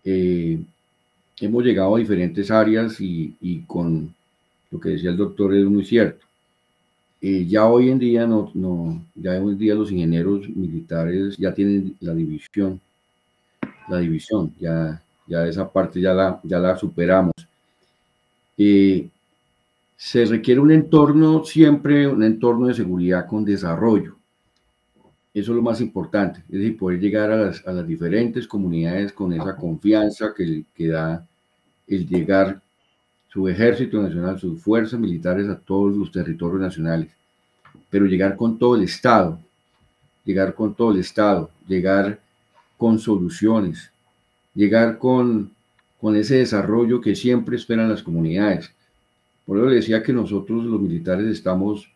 Hemos llegado a diferentes áreas y con lo que decía el doctor es muy cierto. Ya hoy en día los ingenieros militares ya tienen la división, ya esa parte ya la superamos. Se requiere siempre un entorno de seguridad con desarrollo. Eso es lo más importante, es decir, poder llegar a las diferentes comunidades con esa confianza que da el llegar su ejército nacional, sus fuerzas militares a todos los territorios nacionales, pero llegar con todo el Estado, llegar con todo el Estado, llegar con soluciones, llegar con ese desarrollo que siempre esperan las comunidades. Por eso le decía que nosotros los militares estamos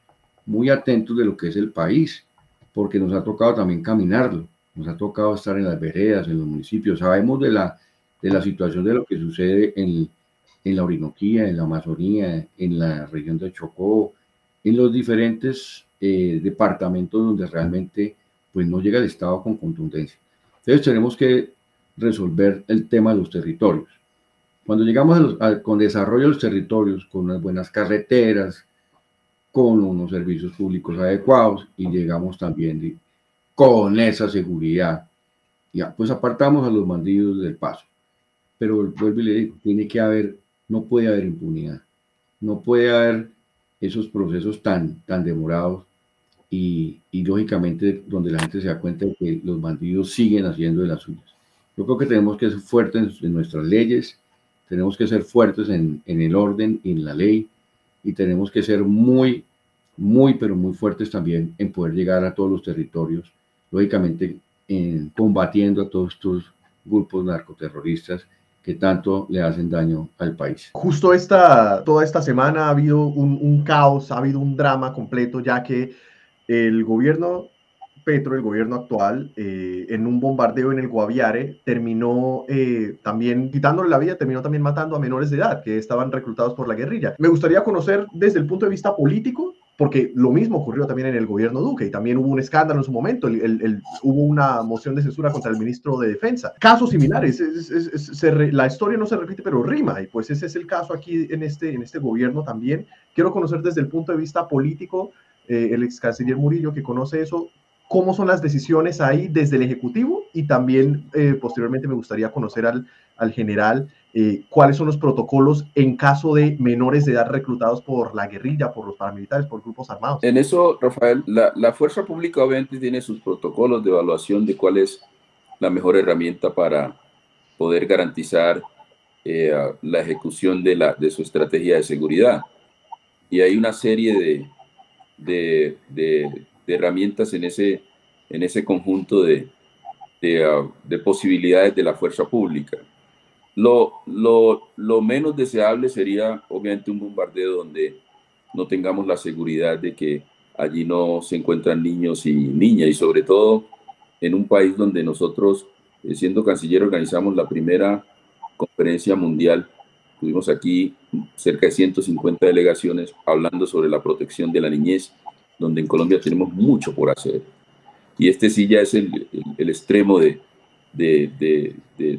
muy atentos de lo que es el país, porque nos ha tocado también caminarlo, nos ha tocado estar en las veredas, en los municipios, sabemos de la situación de lo que sucede en la Orinoquía, en la Amazonía, en la región de Chocó, en los diferentes departamentos donde realmente pues no llega el Estado con contundencia. Entonces tenemos que resolver el tema de los territorios. Cuando llegamos con desarrollo de los territorios, con unas buenas carreteras, con unos servicios públicos adecuados y llegamos también con esa seguridad, ya, pues apartamos a los bandidos del paso. Pero vuelvo y le digo, tiene que haber, no puede haber impunidad, no puede haber esos procesos tan demorados y lógicamente donde la gente se da cuenta de que los bandidos siguen haciendo de las suyas. Yo creo que tenemos que ser fuertes en nuestras leyes, tenemos que ser fuertes en el orden y en la ley, y tenemos que ser muy, pero muy fuertes también en poder llegar a todos los territorios, lógicamente combatiendo a todos estos grupos narcoterroristas que tanto le hacen daño al país. Justo toda esta semana ha habido un caos, ha habido un drama completo, ya que el gobierno Petro, el gobierno actual, en un bombardeo en el Guaviare, terminó también quitándole la vida, terminó también matando a menores de edad que estaban reclutados por la guerrilla. Me gustaría conocer desde el punto de vista político, porque lo mismo ocurrió también en el gobierno Duque y también hubo un escándalo en su momento, hubo una moción de censura contra el ministro de Defensa. Casos similares, la historia no se repite, pero rima, y pues ese es el caso aquí en este gobierno también. Quiero conocer desde el punto de vista político, el ex canciller Murillo, que conoce eso, cómo son las decisiones ahí desde el Ejecutivo, y también posteriormente me gustaría conocer al general cuáles son los protocolos en caso de menores de edad reclutados por la guerrilla, por los paramilitares, por grupos armados. En eso, Rafael, la fuerza pública obviamente tiene sus protocolos de evaluación de cuál es la mejor herramienta para poder garantizar la ejecución de su estrategia de seguridad. Y hay una serie de herramientas en ese conjunto de posibilidades de la fuerza pública. Lo menos deseable sería obviamente un bombardeo donde no tengamos la seguridad de que allí no se encuentran niños y niñas, y sobre todo en un país donde nosotros, siendo canciller, organizamos la primera conferencia mundial. Tuvimos aquí cerca de 150 delegaciones hablando sobre la protección de la niñez, donde en Colombia tenemos mucho por hacer. Y sí ya es el extremo de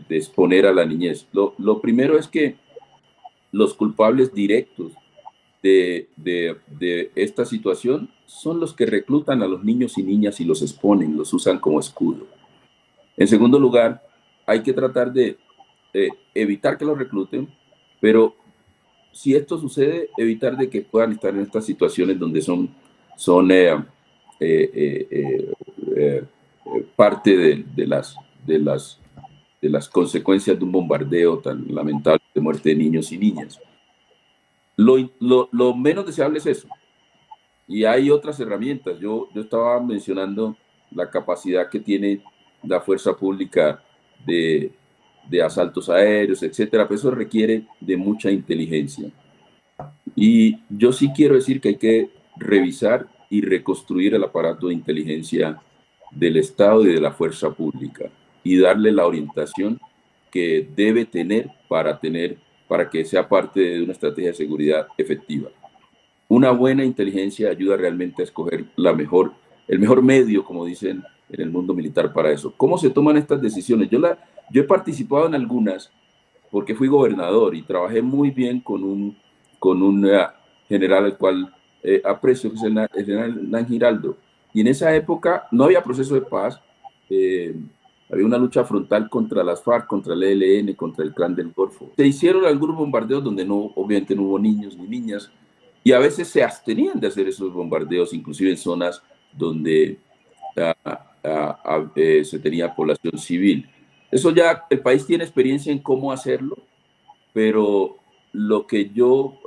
exponer a la niñez. Lo primero es que los culpables directos de esta situación son los que reclutan a los niños y niñas y los exponen, los usan como escudo. En segundo lugar, hay que tratar de evitar que los recluten, pero si esto sucede, evitar de que puedan estar en estas situaciones donde son parte de las consecuencias de un bombardeo tan lamentable de muerte de niños y niñas. Lo menos deseable es eso. Y hay otras herramientas. Yo estaba mencionando la capacidad que tiene la fuerza pública de asaltos aéreos, etcétera, pero eso requiere de mucha inteligencia. Y yo sí quiero decir que hay que revisar y reconstruir el aparato de inteligencia del Estado y de la fuerza pública y darle la orientación que debe tener para que sea parte de una estrategia de seguridad efectiva. Una buena inteligencia ayuda realmente a escoger el mejor medio, como dicen en el mundo militar, para eso. ¿Cómo se toman estas decisiones? Yo he participado en algunas porque fui gobernador y trabajé muy bien con un general al cual aprecio, que es el general Hernán Giraldo. Y en esa época no había proceso de paz, había una lucha frontal contra las FARC, contra el ELN, contra el Clan del Golfo. Se hicieron algunos bombardeos donde obviamente no hubo niños ni niñas, y a veces se abstenían de hacer esos bombardeos, inclusive en zonas donde se tenía población civil. Eso ya el país tiene experiencia en cómo hacerlo, pero lo que yo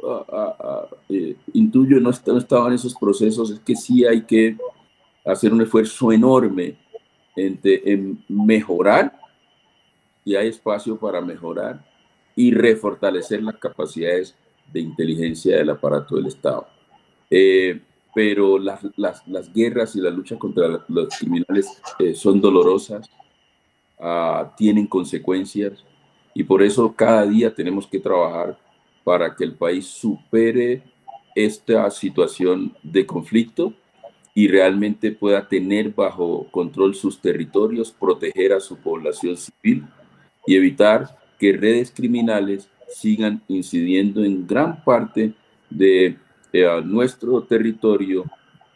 intuyo no estaba en esos procesos es que sí hay que hacer un esfuerzo enorme en mejorar, y hay espacio para mejorar y refortalecer las capacidades de inteligencia del aparato del Estado. Pero las guerras y las luchas contra los criminales son dolorosas, tienen consecuencias, y por eso cada día tenemos que trabajar para que el país supere esta situación de conflicto y realmente pueda tener bajo control sus territorios, proteger a su población civil y evitar que redes criminales sigan incidiendo en gran parte de nuestro territorio,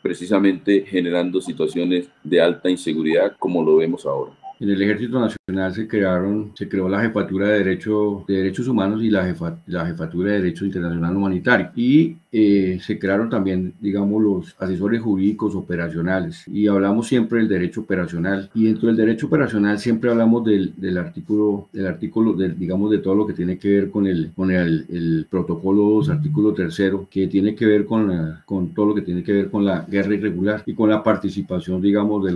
precisamente generando situaciones de alta inseguridad como lo vemos ahora. En el Ejército Nacional se creó la Jefatura de Derechos Humanos y la Jefatura de Derecho Internacional Humanitario. Y se crearon también, digamos, los asesores jurídicos operacionales. Y hablamos siempre del derecho operacional. Y dentro del derecho operacional siempre hablamos del artículo, digamos, de todo lo que tiene que ver con el protocolo 2, artículo 3, que tiene que ver con todo lo que tiene que ver con la guerra irregular y con la participación, digamos, de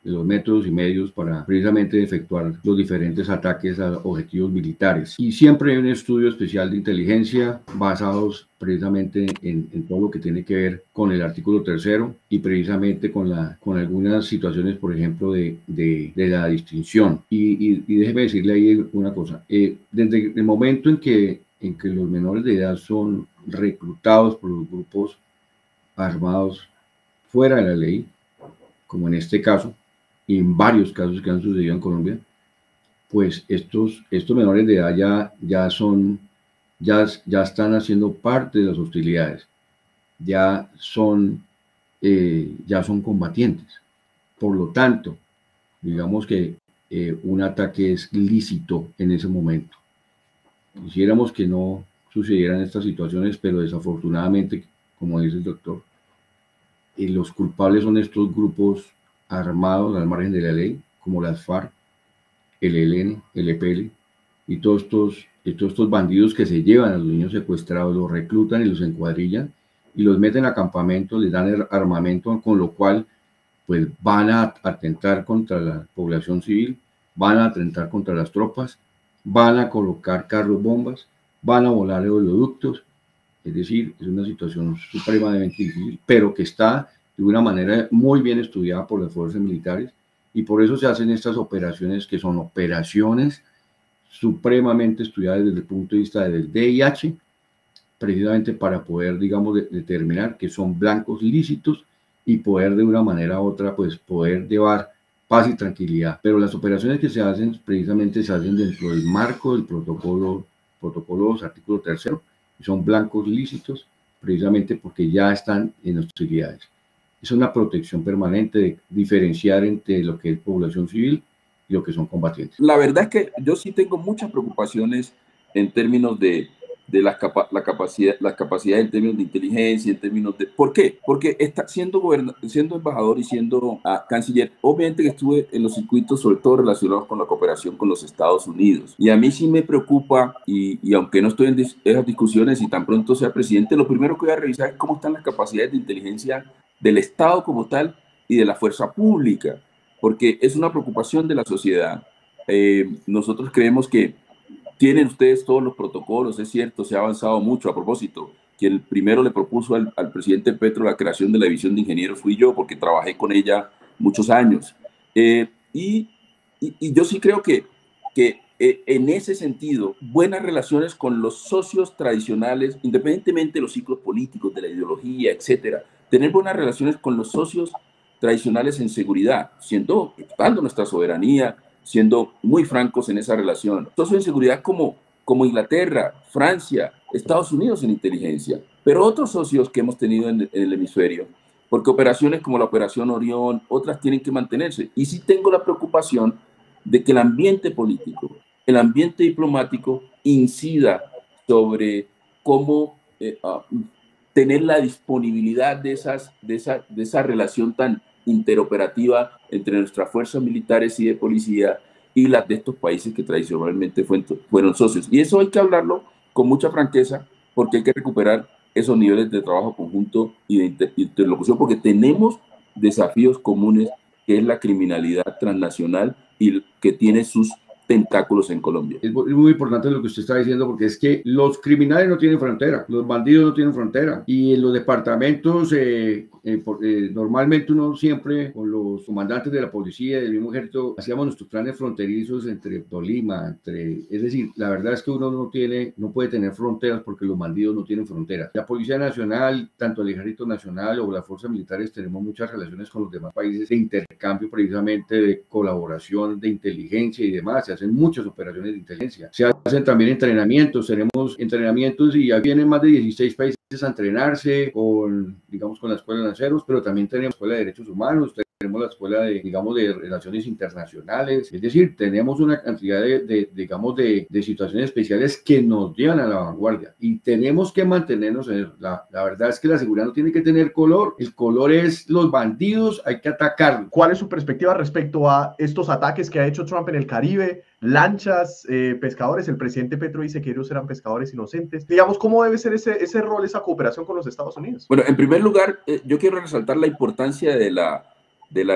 los métodos y medios para precisamente efectuar los diferentes ataques a objetivos militares. Y siempre hay un estudio especial de inteligencia basados precisamente en todo lo que tiene que ver con el artículo 3 y precisamente con algunas situaciones, por ejemplo, de la distinción. Y déjeme decirle ahí una cosa. Desde el momento en que los menores de edad son reclutados por los grupos armados fuera de la ley, como en este caso, y en varios casos que han sucedido en Colombia, pues estos menores de edad ya están haciendo parte de las hostilidades, ya son combatientes. Por lo tanto, digamos que un ataque es lícito en ese momento. Quisiéramos que no sucedieran estas situaciones, pero desafortunadamente, como dice el doctor, los culpables son estos grupos armados al margen de la ley, como las FARC, el ELN, el EPL, y todos estos bandidos que se llevan a los niños secuestrados, los reclutan y los encuadrillan, y los meten a campamentos, les dan armamento, con lo cual pues van a atentar contra la población civil, van a atentar contra las tropas, van a colocar carros bombas, van a volar oleoductos. Es decir, es una situación supremamente difícil, pero que está de una manera muy bien estudiada por las fuerzas militares, y por eso se hacen estas operaciones, que son operaciones supremamente estudiadas desde el punto de vista del DIH, precisamente para poder, digamos, determinar que son blancos lícitos y poder de una manera u otra, pues poder llevar paz y tranquilidad. Pero las operaciones que se hacen, precisamente se hacen dentro del marco del protocolo 2, artículo 3, y son blancos lícitos, precisamente porque ya están en hostilidades. Es una protección permanente de diferenciar entre lo que es población civil y lo que son combatientes. La verdad es que yo sí tengo muchas preocupaciones en términos de las capacidades en términos de inteligencia, en términos de... ¿Por qué? Porque siendo embajador y siendo canciller, obviamente que estuve en los circuitos, sobre todo relacionados con la cooperación con los Estados Unidos. Y a mí sí me preocupa, y aunque no estoy en esas discusiones y tan pronto sea presidente, lo primero que voy a revisar es cómo están las capacidades de inteligencia del Estado como tal y de la fuerza pública, porque es una preocupación de la sociedad. Nosotros creemos que tienen ustedes todos los protocolos, es cierto, se ha avanzado mucho. A propósito, quien primero le propuso al presidente Petro la creación de la División de Ingenieros fui yo, porque trabajé con ella muchos años. Y yo sí creo que en ese sentido, buenas relaciones con los socios tradicionales, independientemente de los ciclos políticos, de la ideología, etcétera, tener buenas relaciones con los socios tradicionales en seguridad, respetando nuestra soberanía, siendo muy francos en esa relación. Socios en seguridad como Inglaterra, Francia, Estados Unidos en inteligencia, pero otros socios que hemos tenido en el hemisferio, porque operaciones como la Operación Orión, otras tienen que mantenerse. Y sí tengo la preocupación de que el ambiente político, el ambiente diplomático incida sobre cómo tener la disponibilidad de esa relación tan interoperativa entre nuestras fuerzas militares y de policía y las de estos países que tradicionalmente fueron socios. Y eso hay que hablarlo con mucha franqueza, porque hay que recuperar esos niveles de trabajo conjunto y de interlocución, porque tenemos desafíos comunes, que es la criminalidad transnacional y que tiene sus tentáculos en Colombia. Es muy importante lo que usted está diciendo, porque es que los criminales no tienen frontera, los bandidos no tienen frontera, y en los departamentos normalmente uno siempre con los comandantes de la policía y del mismo ejército hacíamos nuestros planes fronterizos entre Tolima, es decir, la verdad es que uno no puede tener fronteras porque los bandidos no tienen fronteras. La Policía Nacional, tanto el Ejército Nacional o las fuerzas militares, tenemos muchas relaciones con los demás países de intercambio, precisamente de colaboración, de inteligencia y demás. Se hacen muchas operaciones de inteligencia, se hacen también entrenamientos, tenemos entrenamientos y ya vienen más de 16 países a entrenarse digamos, con la Escuela de Lanceros, pero también tenemos la Escuela de Derechos Humanos, tenemos la Escuela de Relaciones Internacionales, es decir, tenemos una cantidad de situaciones especiales que nos llevan a la vanguardia y tenemos que mantenernos en eso. La verdad es que la seguridad no tiene que tener color, el color es los bandidos, hay que atacarlos. ¿Cuál es su perspectiva respecto a estos ataques que ha hecho Trump en el Caribe? Lanchas, pescadores, el presidente Petro dice que ellos eran pescadores inocentes. Digamos, ¿cómo debe ser ese rol, esa cooperación con los Estados Unidos? Bueno, en primer lugar, yo quiero resaltar la importancia de la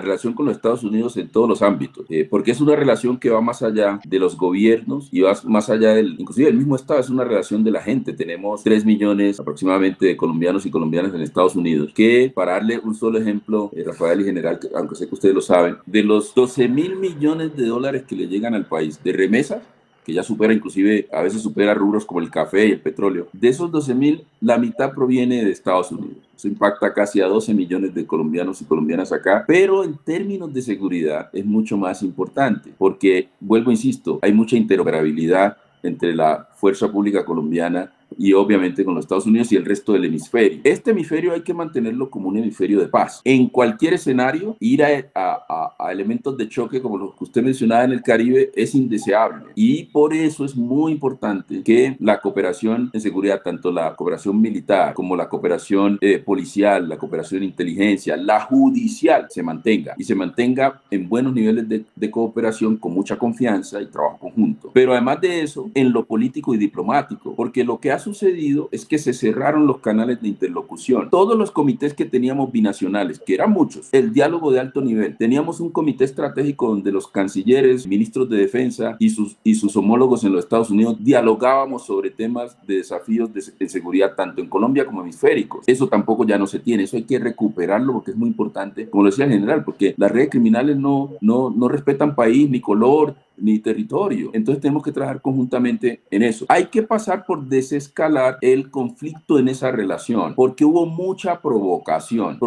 relación con los Estados Unidos en todos los ámbitos, porque es una relación que va más allá de los gobiernos y va más allá inclusive del mismo Estado, es una relación de la gente. Tenemos 3 millones aproximadamente de colombianos y colombianas en Estados Unidos, que para darle un solo ejemplo, Rafael y General, aunque sé que ustedes lo saben, de los 12.000 millones de dólares que le llegan al país de remesas, que ya supera, inclusive a veces supera rubros como el café y el petróleo. De esos 12.000, la mitad proviene de Estados Unidos. Eso impacta casi a 12 millones de colombianos y colombianas acá, pero en términos de seguridad es mucho más importante, porque, vuelvo, insisto, hay mucha interoperabilidad entre la fuerza pública colombiana y obviamente con los Estados Unidos y el resto del hemisferio. Este hemisferio hay que mantenerlo como un hemisferio de paz. En cualquier escenario, ir a elementos de choque como los que usted mencionaba en el Caribe es indeseable. Y por eso es muy importante que la cooperación en seguridad, tanto la cooperación militar como la cooperación policial, la cooperación de inteligencia, la judicial, se mantenga. Y se mantenga en buenos niveles de cooperación con mucha confianza y trabajo conjunto. Pero además de eso, en lo político y diplomático, porque lo que ha sucedido es que se cerraron los canales de interlocución. Todos los comités que teníamos binacionales, que eran muchos, el diálogo de alto nivel, teníamos un comité estratégico donde los cancilleres, ministros de defensa y sus homólogos en los Estados Unidos dialogábamos sobre temas de desafíos de seguridad tanto en Colombia como hemisféricos. Eso tampoco ya no se tiene, eso hay que recuperarlo porque es muy importante, como lo decía el general, porque las redes criminales no respetan país ni color ni territorio. Entonces tenemos que trabajar conjuntamente en eso. Hay que pasar por desescalar el conflicto en esa relación, porque hubo mucha provocación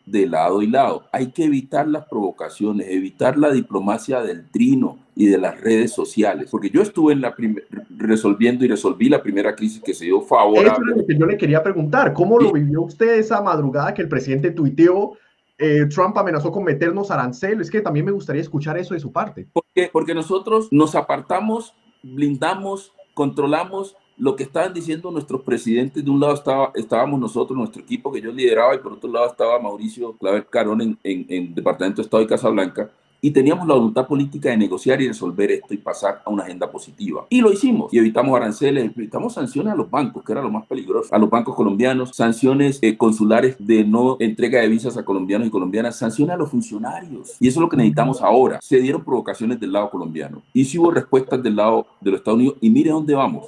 de lado y lado. Hay que evitar las provocaciones, evitar la diplomacia del trino y de las redes sociales, porque yo estuve resolví la primera crisis que se dio favorable. Eso es lo que yo le quería preguntar. ¿Cómo lo vivió usted esa madrugada que el presidente tuiteó? Trump amenazó con meternos aranceles. Es que también me gustaría escuchar eso de su parte. Porque nosotros nos apartamos, blindamos, controlamos lo que estaban diciendo nuestros presidentes. De un lado estábamos nosotros, nuestro equipo que yo lideraba, y por otro lado estaba Mauricio Claver Carón en Departamento de Estado y Casa Blanca. Y teníamos la voluntad política de negociar y resolver esto y pasar a una agenda positiva. Y lo hicimos. Y evitamos aranceles, evitamos sanciones a los bancos, que era lo más peligroso, a los bancos colombianos, sanciones consulares de no entrega de visas a colombianos y colombianas, sanciones a los funcionarios. Y eso es lo que necesitamos ahora. Se dieron provocaciones del lado colombiano. Y sí hubo respuestas del lado de los Estados Unidos. Y mire dónde vamos.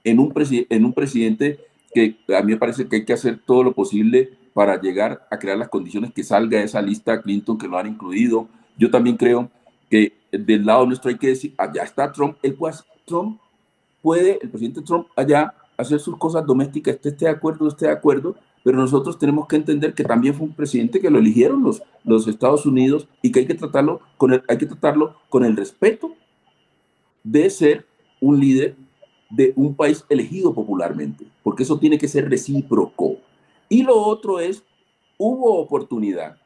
En un presidente que a mí me parece que hay que hacer todo lo posible para llegar a crear las condiciones que salga de esa lista Clinton, que lo han incluido. Yo también creo que del lado nuestro hay que decir, allá está Trump, el presidente Trump allá hacer sus cosas domésticas, esté de acuerdo, no esté de acuerdo, pero nosotros tenemos que entender que también fue un presidente que lo eligieron los Estados Unidos y que hay que tratarlo con el respeto de ser un líder de un país elegido popularmente, porque eso tiene que ser recíproco. Y lo otro es, hubo oportunidad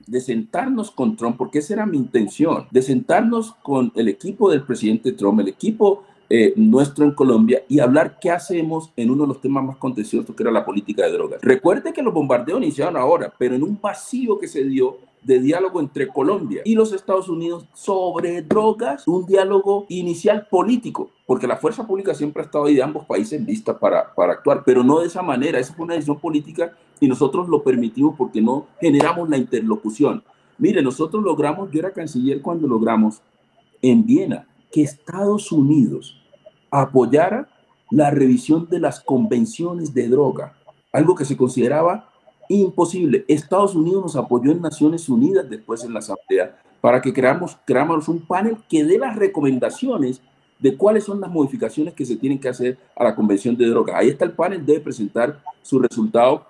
de sentarnos con Trump, porque esa era mi intención, de sentarnos con el equipo del presidente Trump, el equipo nuestro en Colombia y hablar qué hacemos en uno de los temas más contenciosos, que era la política de drogas. Recuerde que los bombardeos iniciaron ahora, pero en un vacío que se dio de diálogo entre Colombia y los Estados Unidos sobre drogas, un diálogo inicial político, porque la fuerza pública siempre ha estado ahí de ambos países lista para actuar, pero no de esa manera. Esa fue una decisión política y nosotros lo permitimos porque no generamos la interlocución. Mire, nosotros logramos, yo era canciller cuando logramos en Viena que Estados Unidos apoyara la revisión de las convenciones de droga, algo que se consideraba imposible. Estados Unidos nos apoyó en Naciones Unidas, después en la Asamblea, para que creáramos un panel que dé las recomendaciones de cuáles son las modificaciones que se tienen que hacer a la Convención de Drogas. Ahí está el panel, debe presentar su resultado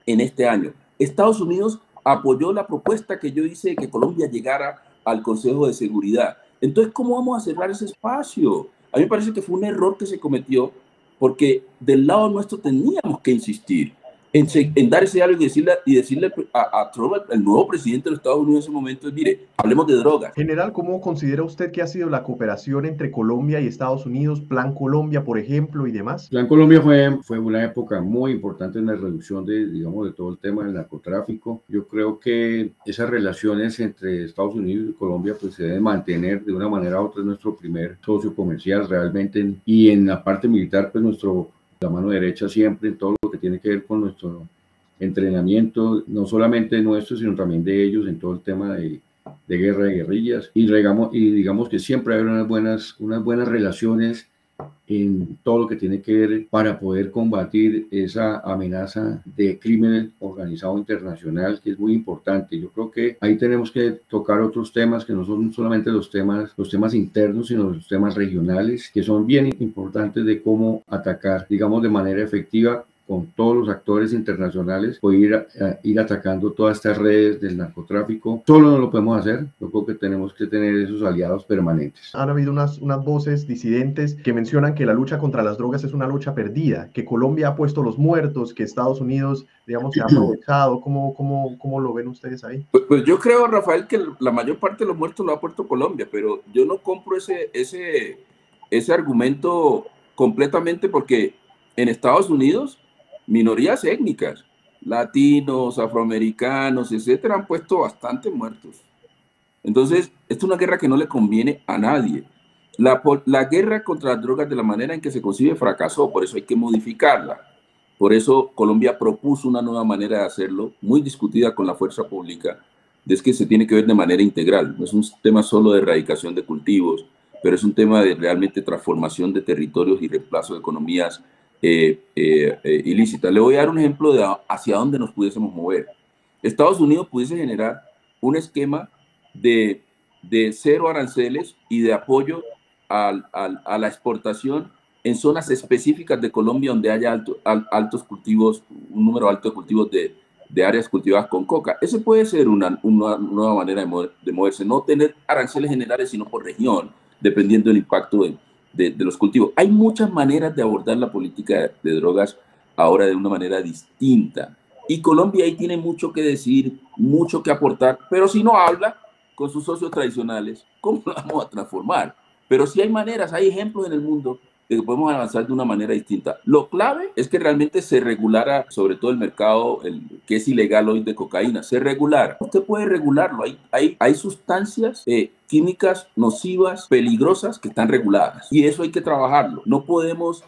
en este año. Estados Unidos apoyó la propuesta que yo hice de que Colombia llegara al Consejo de Seguridad. Entonces, ¿cómo vamos a cerrar ese espacio? A mí me parece que fue un error que se cometió porque del lado nuestro teníamos que insistir en dar ese diálogo y decirle a Trump, el nuevo presidente de los Estados Unidos en ese momento, mire, hablemos de drogas. General, ¿cómo considera usted que ha sido la cooperación entre Colombia y Estados Unidos, Plan Colombia, por ejemplo, y demás? Plan Colombia fue una época muy importante en la reducción digamos, de todo el tema del narcotráfico. Yo creo que esas relaciones entre Estados Unidos y Colombia pues se deben mantener de una manera u otra. Es nuestro primer socio comercial realmente, y en la parte militar pues la mano derecha siempre en todo lo que tiene que ver con nuestro entrenamiento, no solamente nuestro, sino también de ellos en todo el tema de guerra de guerrillas, y digamos que siempre hay unas buenas relaciones en todo lo que tiene que ver para poder combatir esa amenaza de crimen organizado internacional, que es muy importante. Yo creo que ahí tenemos que tocar otros temas que no son solamente los temas internos, sino los temas regionales, que son bien importantes de cómo atacar, digamos, de manera efectiva con todos los actores internacionales, poder ir atacando todas estas redes del narcotráfico. Solo no lo podemos hacer. Yo creo que tenemos que tener esos aliados permanentes. Han habido unas voces disidentes que mencionan que la lucha contra las drogas es una lucha perdida, que Colombia ha puesto los muertos, que Estados Unidos, digamos, se ha aprovechado. ¿Cómo lo ven ustedes ahí? Pues yo creo, Rafael, que la mayor parte de los muertos lo ha puesto Colombia, pero yo no compro ese argumento completamente, porque en Estados Unidos minorías étnicas, latinos, afroamericanos, etcétera, han puesto bastante muertos. Entonces, esta es una guerra que no le conviene a nadie. La guerra contra las drogas, de la manera en que se concibe, fracasó, por eso hay que modificarla. Por eso Colombia propuso una nueva manera de hacerlo, muy discutida con la fuerza pública, es que se tiene que ver de manera integral. No es un tema solo de erradicación de cultivos, pero es un tema de realmente transformación de territorios y reemplazo de economías ilícita. Le voy a dar un ejemplo de hacia dónde nos pudiésemos mover. Estados Unidos pudiese generar un esquema de cero aranceles y de apoyo a la exportación en zonas específicas de Colombia donde haya altos cultivos, un número alto de cultivos de áreas cultivadas con coca. Ese puede ser una nueva manera de moverse, no tener aranceles generales, sino por región, dependiendo del impacto de los cultivos. Hay muchas maneras de abordar la política de drogas ahora de una manera distinta. Y Colombia ahí tiene mucho que decir, mucho que aportar, pero si no habla con sus socios tradicionales, ¿cómo lo vamos a transformar? Pero sí hay maneras, hay ejemplos en el mundo de que podemos avanzar de una manera distinta. Lo clave es que realmente se regulara, sobre todo el mercado, que es ilegal hoy de cocaína, se regulara. Usted puede regularlo, hay sustancias químicas nocivas, peligrosas, que están reguladas. Y eso hay que trabajarlo. No podemos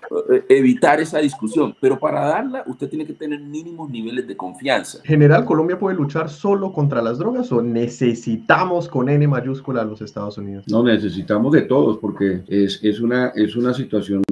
evitar esa discusión, pero para darla usted tiene que tener mínimos niveles de confianza. General, ¿Colombia puede luchar solo contra las drogas o necesitamos con N mayúscula a los Estados Unidos? No, necesitamos de todos, porque es una situación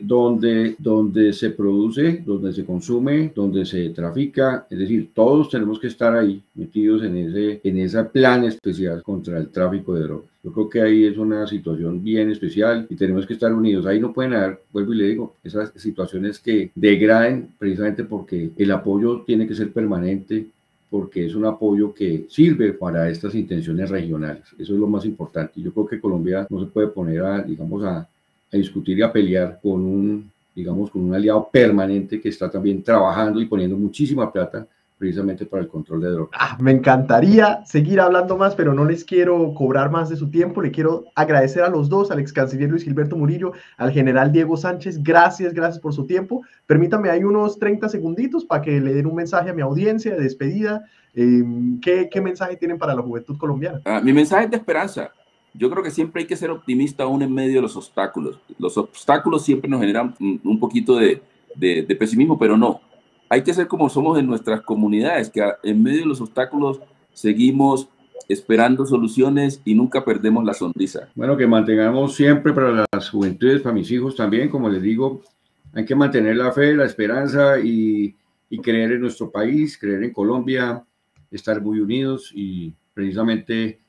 donde se produce, donde se consume, donde se trafica. Es decir, todos tenemos que estar ahí metidos en ese plan especial contra el tráfico de drogas. Yo creo que ahí es una situación bien especial y tenemos que estar unidos. Ahí no pueden haber, vuelvo y le digo, esas situaciones que degraden, precisamente porque el apoyo tiene que ser permanente, porque es un apoyo que sirve para estas intenciones regionales. Eso es lo más importante. Yo creo que Colombia no se puede poner a discutir y a pelear con un aliado permanente que está también trabajando y poniendo muchísima plata precisamente para el control de drogas. Me encantaría seguir hablando más, pero no les quiero cobrar más de su tiempo. Le quiero agradecer a los dos, al ex canciller Luis Gilberto Murillo, al general Diego Sánchez. Gracias por su tiempo. Permítame, hay unos 30 segunditos para que le den un mensaje a mi audiencia de despedida. ¿Qué mensaje tienen para la juventud colombiana? Mi mensaje es de esperanza. Yo creo que siempre hay que ser optimista aún en medio de los obstáculos. Los obstáculos siempre nos generan un poquito de pesimismo, pero no. Hay que ser como somos en nuestras comunidades, que en medio de los obstáculos seguimos esperando soluciones y nunca perdemos la sonrisa. Bueno, que mantengamos siempre para las juventudes, para mis hijos también, como les digo, hay que mantener la fe, la esperanza y creer en nuestro país, creer en Colombia, estar muy unidos y precisamente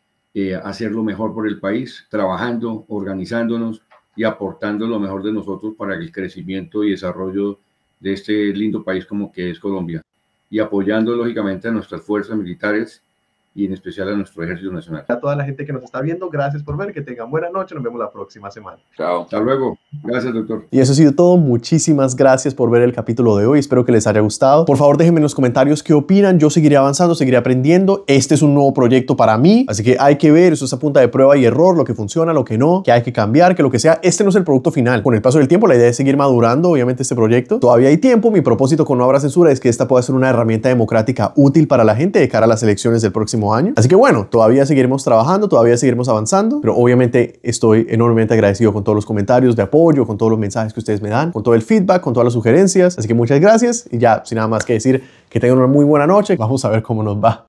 hacer lo mejor por el país, trabajando, organizándonos y aportando lo mejor de nosotros para el crecimiento y desarrollo de este lindo país como que es Colombia, y apoyando lógicamente a nuestras fuerzas militares y en especial a nuestro Ejército Nacional. A toda la gente que nos está viendo, gracias por ver, que tengan buena noche, nos vemos la próxima semana. Chao. Hasta luego. Gracias, doctor. Y eso ha sido todo. Muchísimas gracias por ver el capítulo de hoy. Espero que les haya gustado. Por favor, déjenme en los comentarios qué opinan. Yo seguiré avanzando, seguiré aprendiendo. Este es un nuevo proyecto para mí, así que hay que ver, eso es a punta de prueba y error, lo que funciona, lo que no, que hay que cambiar, que lo que sea. Este no es el producto final. Con el paso del tiempo, la idea es seguir madurando, obviamente, este proyecto. Todavía hay tiempo. Mi propósito con No Habrá Censura es que esta pueda ser una herramienta democrática útil para la gente de cara a las elecciones del próximo año. Así que bueno, todavía seguiremos trabajando, todavía seguiremos avanzando, pero obviamente estoy enormemente agradecido con todos los comentarios de apoyo, con todos los mensajes que ustedes me dan, con todo el feedback, con todas las sugerencias. Así que muchas gracias y ya, sin nada más que decir, que tengan una muy buena noche. Vamos a ver cómo nos va.